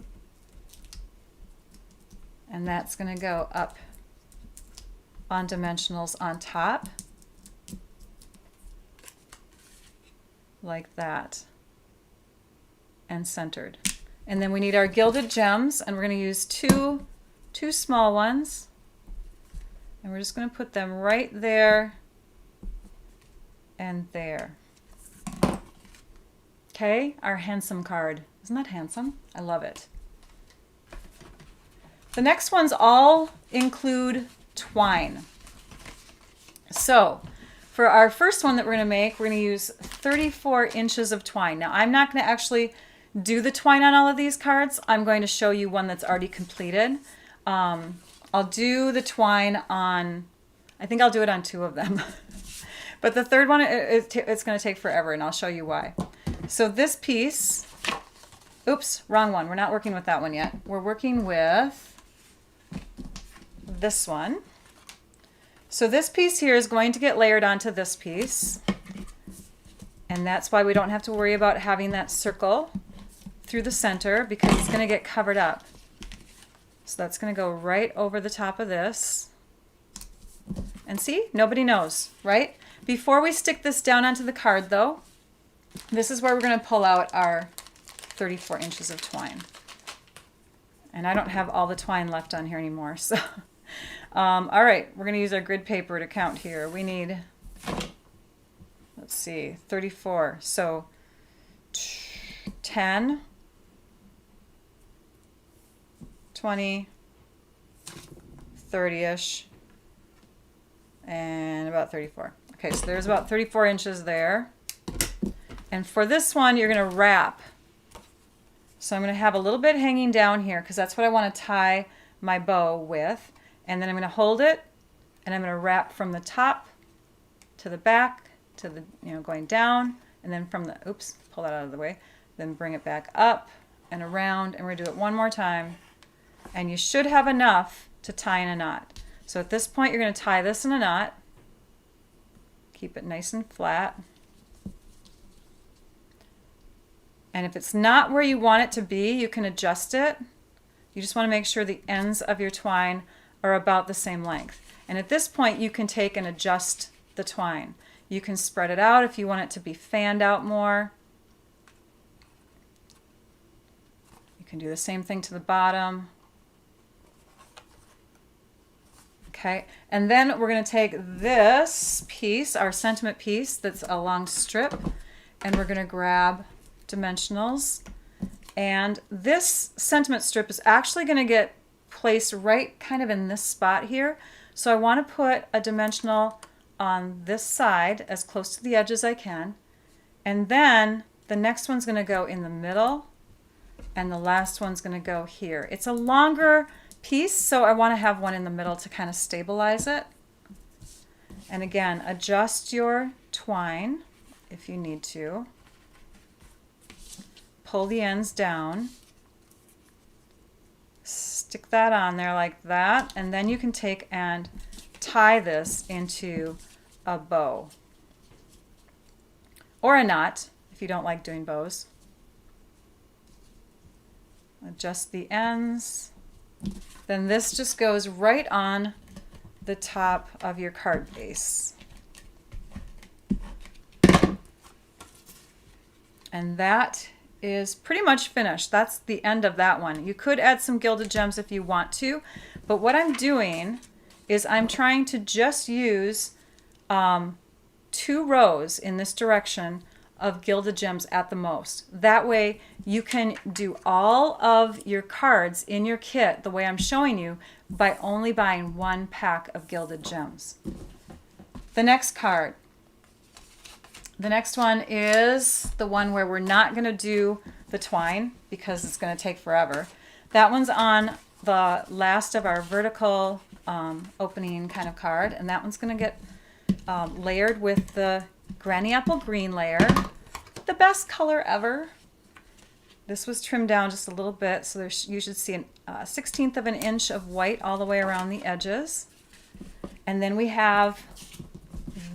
And that's going to go up on dimensionals on top. Like that. And centered. And then we need our gilded gems, and we're going to use two small ones. And we're just going to put them right there and there. Okay, our handsome card. Isn't that handsome? I love it. The next ones all include twine. So for our first one that we're going to make, we're going to use 34 inches of twine. Now I'm not going to actually do the twine on all of these cards. I'm going to show you one that's already completed. I'll do the twine on, I think I'll do it on 2 of them. But the third one, it's going to take forever, and I'll show you why. So this piece, oops, wrong one. We're not working with that one yet. We're working with this one. So this piece here is going to get layered onto this piece. And that's why we don't have to worry about having that circle through the center, because it's going to get covered up. So that's going to go right over the top of this. And see, nobody knows, right? Before we stick this down onto the card though, this is where we're going to pull out our 34 inches of twine. And I don't have all the twine left on here anymore. So, all right, we're going to use our grid paper to count here. We need, let's see, 34. So 10, 20, 30-ish, and about 34. Okay, so there's about 34 inches there. And for this one, you're going to wrap. So I'm going to have a little bit hanging down here because that's what I want to tie my bow with. And then I'm going to hold it, and I'm going to wrap from the top to the back to the, going down, and then from the, oops, pull that out of the way, then bring it back up and around, and we're going to do it one more time. And you should have enough to tie in a knot. So at this point, you're going to tie this in a knot. Keep it nice and flat. And if it's not where you want it to be, you can adjust it. You just want to make sure the ends of your twine are about the same length. And at this point, you can take and adjust the twine. You can spread it out if you want it to be fanned out more. You can do the same thing to the bottom. Okay, and then we're going to take this piece, our sentiment piece that's a long strip, and we're going to grab dimensionals. And this sentiment strip is actually going to get placed right kind of in this spot here. So I want to put a dimensional on this side as close to the edge as I can. And then the next one's going to go in the middle, and the last one's going to go here. It's a longer piece, so I want to have one in the middle to kind of stabilize it. And again, adjust your twine if you need to. Pull the ends down. Stick that on there like that, and then you can take and tie this into a bow. Or a knot if you don't like doing bows. Adjust the ends. Then this just goes right on the top of your card base. And that is pretty much finished. That's the end of that one. You could add some gilded gems if you want to, but what I'm doing is I'm trying to just use 2 rows in this direction of gilded gems at the most. That way you can do all of your cards in your kit the way I'm showing you by only buying 1 pack of gilded gems. The next card. The next one is the one where we're not going to do the twine because it's going to take forever. That one's on the last of our vertical opening kind of card, and that one's going to get layered with the Granny Apple Green layer, the best color ever. This was trimmed down just a little bit, so you should see a 1/16 of an inch of white all the way around the edges. And then we have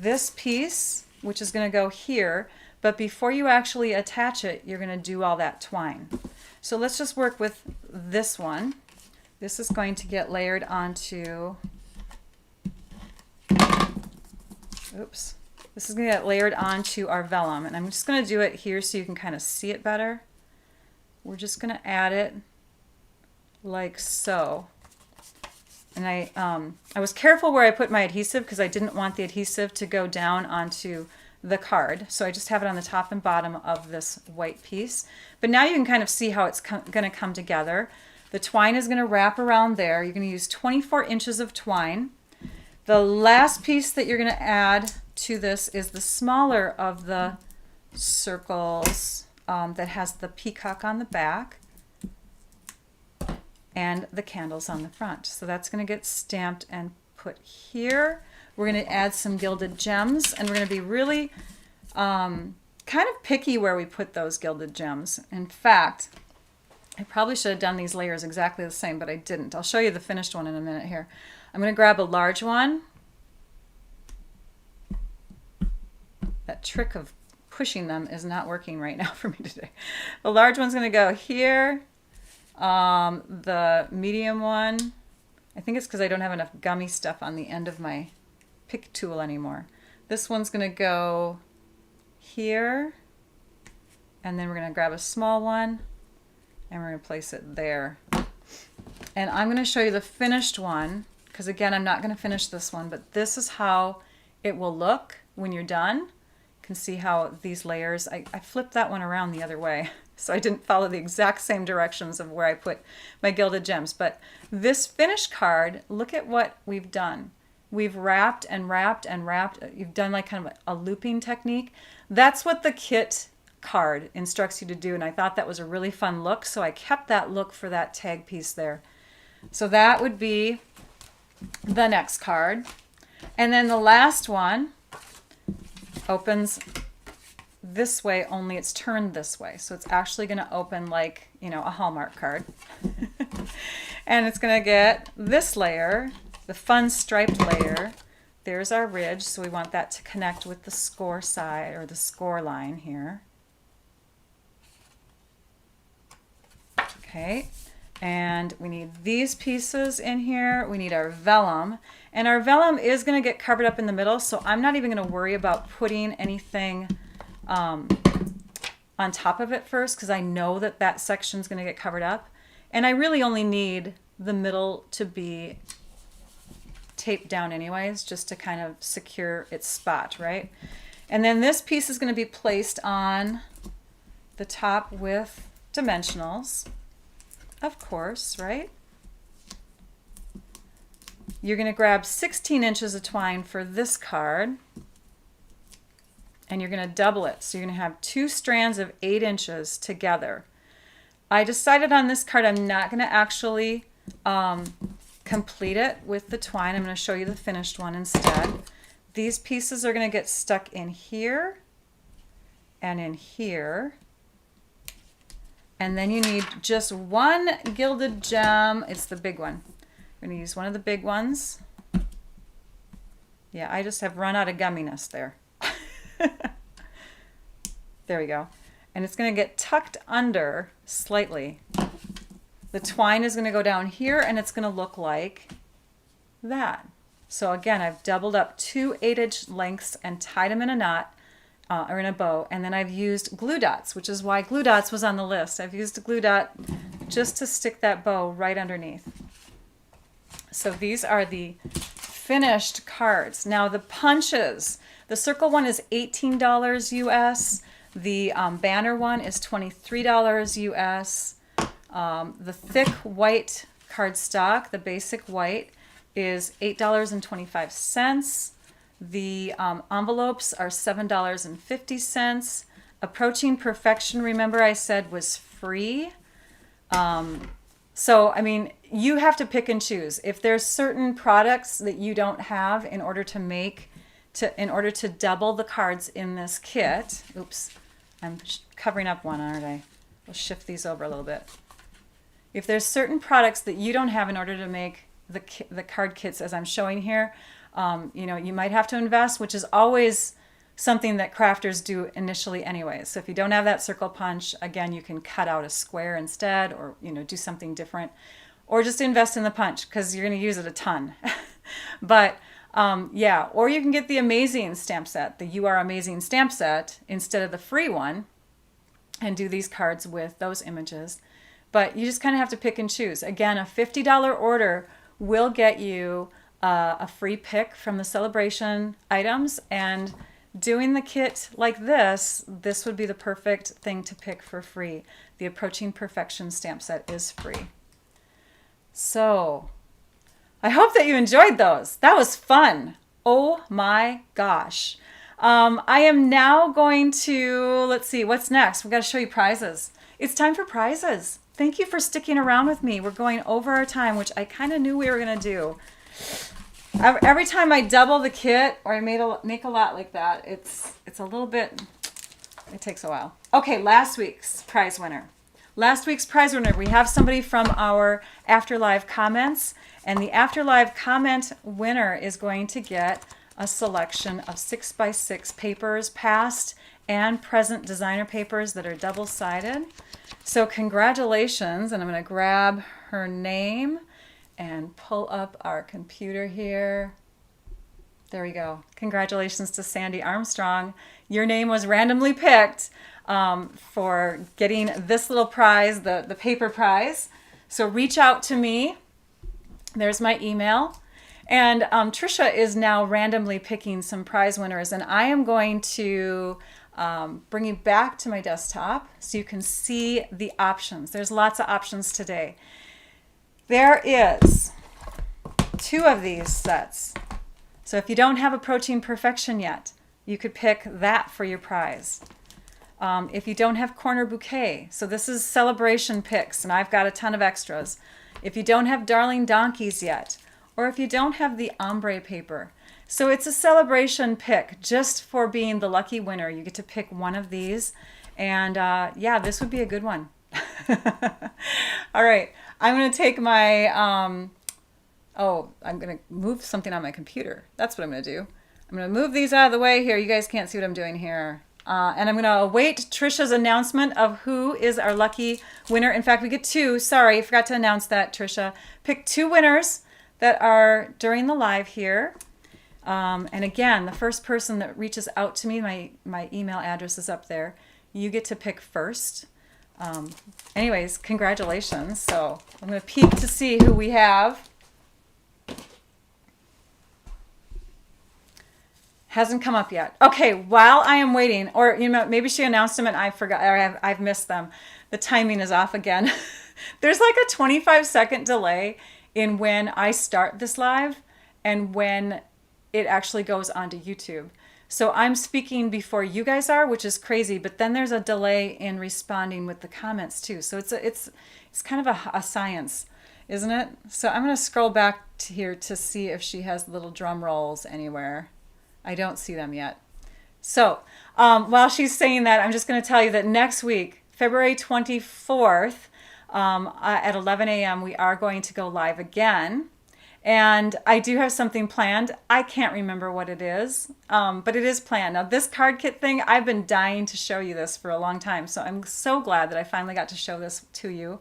this piece, which is going to go here, but before you actually attach it, you're going to do all that twine. So let's just work with this one. This is going to get layered onto, oops. This is going to get layered onto our vellum, and I'm just going to do it here so you can kind of see it better. We're just going to add it like so. And I was careful where I put my adhesive because I didn't want the adhesive to go down onto the card. So I just have it on the top and bottom of this white piece. But now you can kind of see how it's going to come together. The twine is going to wrap around there. You're going to use 24 inches of twine. The last piece that you're going to add to this is the smaller of the circles that has the peacock on the back and the candles on the front. So that's going to get stamped and put here. We're going to add some gilded gems, and we're going to be really kind of picky where we put those gilded gems. In fact, I probably should have done these layers exactly the same, but I didn't. I'll show you the finished one in a minute here. I'm going to grab a large one. That trick of pushing them is not working right now for me today. The large one's going to go here. The medium one, I think it's because I don't have enough gummy stuff on the end of my pick tool anymore. This one's going to go here, and then we're going to grab a small one and we're going to place it there. And I'm going to show you the finished one because again, I'm not going to finish this one, but this is how it will look when you're done. You can see how these layers, I flipped that one around the other way. So I didn't follow the exact same directions of where I put my gilded gems. But this finished card, look at what we've done. We've wrapped and wrapped and wrapped. You've done like kind of a looping technique. That's what the kit card instructs you to do. And I thought that was a really fun look. So I kept that look for that tag piece there. So that would be the next card. And then the last one opens this way, only it's turned this way. So it's actually going to open like, you know, a Hallmark card. And it's going to get this layer, the fun striped layer. There's our ridge, so we want that to connect with the score side or the score line here. Okay, and we need these pieces in here. We need our vellum, and our vellum is going to get covered up in the middle, so I'm not even going to worry about putting anything on top of it first because I know that that section is going to get covered up, and I really only need the middle to be taped down anyways, just to kind of secure its spot, right? And then this piece is going to be placed on the top with dimensionals, of course, right? You're going to grab 16 inches of twine for this card. and you're going to double it. So you're going to have 2 strands of 8 inches together. I decided on this card I'm not going to actually complete it with the twine. I'm going to show you the finished one instead. These pieces are going to get stuck in here and in here. And then you need just one gilded gem. It's the big one. I'm going to use one of the big ones. Yeah, I just have run out of gumminess there. There we go. And it's going to get tucked under slightly. The twine is going to go down here and it's going to look like that. So again, I've doubled up 2 8-inch lengths and tied them in a knot or in a bow. And then I've used glue dots, which is why glue dots was on the list. I've used a glue dot just to stick that bow right underneath. So these are the finished cards. Now the punches, the circle one is $18 US. The banner one is $23 US. The thick white cardstock, the basic white, is $8.25. The envelopes are $7.50. Approaching Perfection, remember I said, was free. So, I mean, you have to pick and choose. If there's certain products that you don't have in order to double the cards in this kit. Oops, I'm covering up one, aren't I? We'll shift these over a little bit. If there's certain products that you don't have in order to make the card kits as I'm showing here, you know, you might have to invest, which is always something that crafters do initially anyway. So if you don't have that circle punch, again, you can cut out a square instead, or, you know, do something different, or just invest in the punch because you're going to use it a ton. But yeah, or you can get the Amazing stamp set, the You Are Amazing stamp set, instead of the free one, and do these cards with those images. But you just kind of have to pick and choose. Again, a $50 order will get you a free pick from the celebration items, and doing the kit like this would be the perfect thing to pick for free. The Approaching Perfection stamp set is free. So I hope that you enjoyed those. That was fun. Oh my gosh. I am now going to, let's see, what's next? We've got to show you prizes. It's time for prizes. Thank you for sticking around with me. We're going over our time, which I kind of knew we were going to do. Every time I double the kit or I make a lot like that, it's a little bit, it takes a while. Okay, last week's prize winner. Last week's prize winner, we have somebody from our Afterlive comments, and the Afterlive comment winner is going to get a selection of 6x6 papers, past and present designer papers that are double-sided. So congratulations, and I'm going to grab her name and pull up our computer here. There we go. Congratulations to Sandy Armstrong. Your name was randomly picked for getting this little prize, the paper prize. So reach out to me. There's my email. And Trisha is now randomly picking some prize winners, and I am going to bring you back to my desktop so you can see the options. There's lots of options today. There is 2 of these sets. So if you don't have Approaching Perfection yet, you could pick that for your prize. If you don't have Corner Bouquet, so this is celebration picks, and I've got a ton of extras. If you don't have Darling Donkeys yet, or if you don't have the ombre paper. So it's a celebration pick just for being the lucky winner. You get to pick one of these, and yeah, this would be a good one. All right, I'm going to take my, I'm going to move something on my computer. That's what I'm going to do. I'm going to move these out of the way here. You guys can't see what I'm doing here. And I'm going to await Trisha's announcement of who is our lucky winner. In fact, we get 2. Sorry, I forgot to announce that, Trisha. Pick 2 winners that are during the live here. And again, the first person that reaches out to me, my email address is up there. You get to pick first. Anyways, congratulations. So I'm going to peek to see who we have. Hasn't come up yet. Okay, while I am waiting, or you know, maybe she announced them and I forgot, or I've missed them. The timing is off again. There's like a 25-second delay in when I start this live and when it actually goes onto YouTube. So I'm speaking before you guys are, which is crazy, but then there's a delay in responding with the comments too. So it's kind of a science, isn't it? So I'm going to scroll back to here to see if she has little drum rolls anywhere. I don't see them yet. So while she's saying that, I'm just going to tell you that next week, February 24th, at 11 a.m., we are going to go live again. And I do have something planned. I can't remember what it is, but it is planned. Now, this card kit thing, I've been dying to show you this for a long time. So I'm so glad that I finally got to show this to you.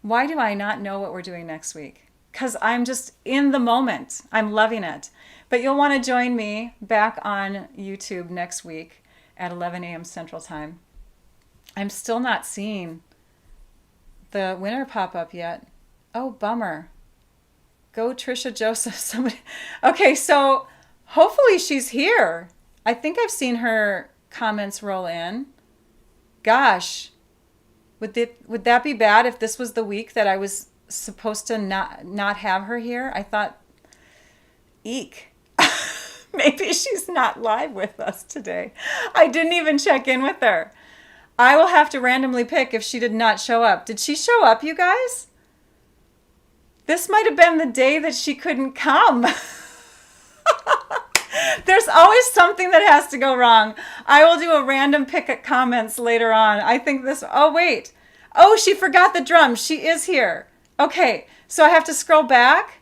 Why do I not know what we're doing next week? Because I'm just in the moment. I'm loving it. But you'll want to join me back on YouTube next week at 11 a.m. Central Time. I'm still not seeing the winner pop up yet. Oh, bummer. Go Trisha Joseph. Somebody. Okay, so hopefully she's here. I think I've seen her comments roll in. Gosh, would that be bad if this was the week that I was supposed to not have her here? I thought, eek. Maybe she's not live with us today. I didn't even check in with her. I will have to randomly pick if she did not show up. Did she show up, you guys? This might have been the day that she couldn't come. There's always something that has to go wrong. I will do a random pick at comments later on. I think this, oh wait. Oh, she forgot the drums. She is here. Okay, so I have to scroll back.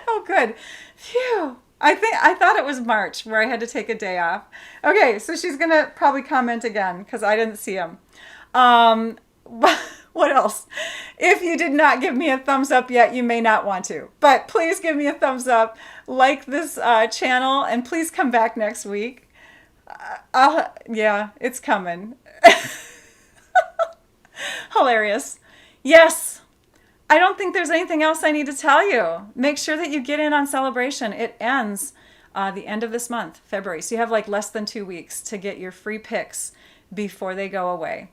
Oh, good. Phew. I thought it was March where I had to take a day off. Okay, so she's going to probably comment again because I didn't see him. What else? If you did not give me a thumbs up yet, you may not want to. But please give me a thumbs up, like this channel, and please come back next week. Yeah, it's coming. Hilarious. Yes. I don't think there's anything else I need to tell you. Make sure that you get in on celebration. It ends the end of this month, February. So you have like less than 2 weeks to get your free picks before they go away.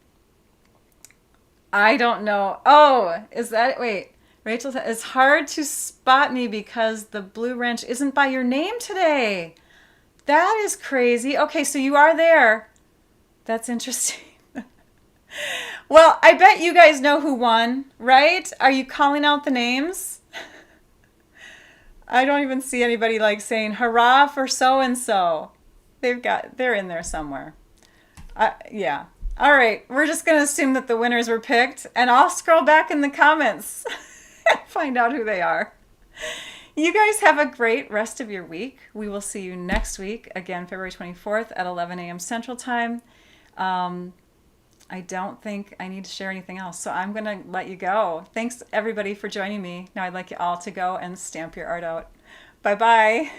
I don't know. Oh, is that, wait, Rachel said, it's hard to spot me because the blue wrench isn't by your name today. That is crazy. Okay, so you are there. That's interesting. Well, I bet you guys know who won, right? Are you calling out the names? I don't even see anybody like saying, hurrah for so-and-so. They're in there somewhere. Yeah. All right, we're just going to assume that the winners were picked, and I'll scroll back in the comments and find out who they are. You guys have a great rest of your week. We will see you next week, again, February 24th at 11 a.m. Central Time. I don't think I need to share anything else, so I'm going to let you go. Thanks, everybody, for joining me. Now I'd like you all to go and stamp your art out. Bye-bye.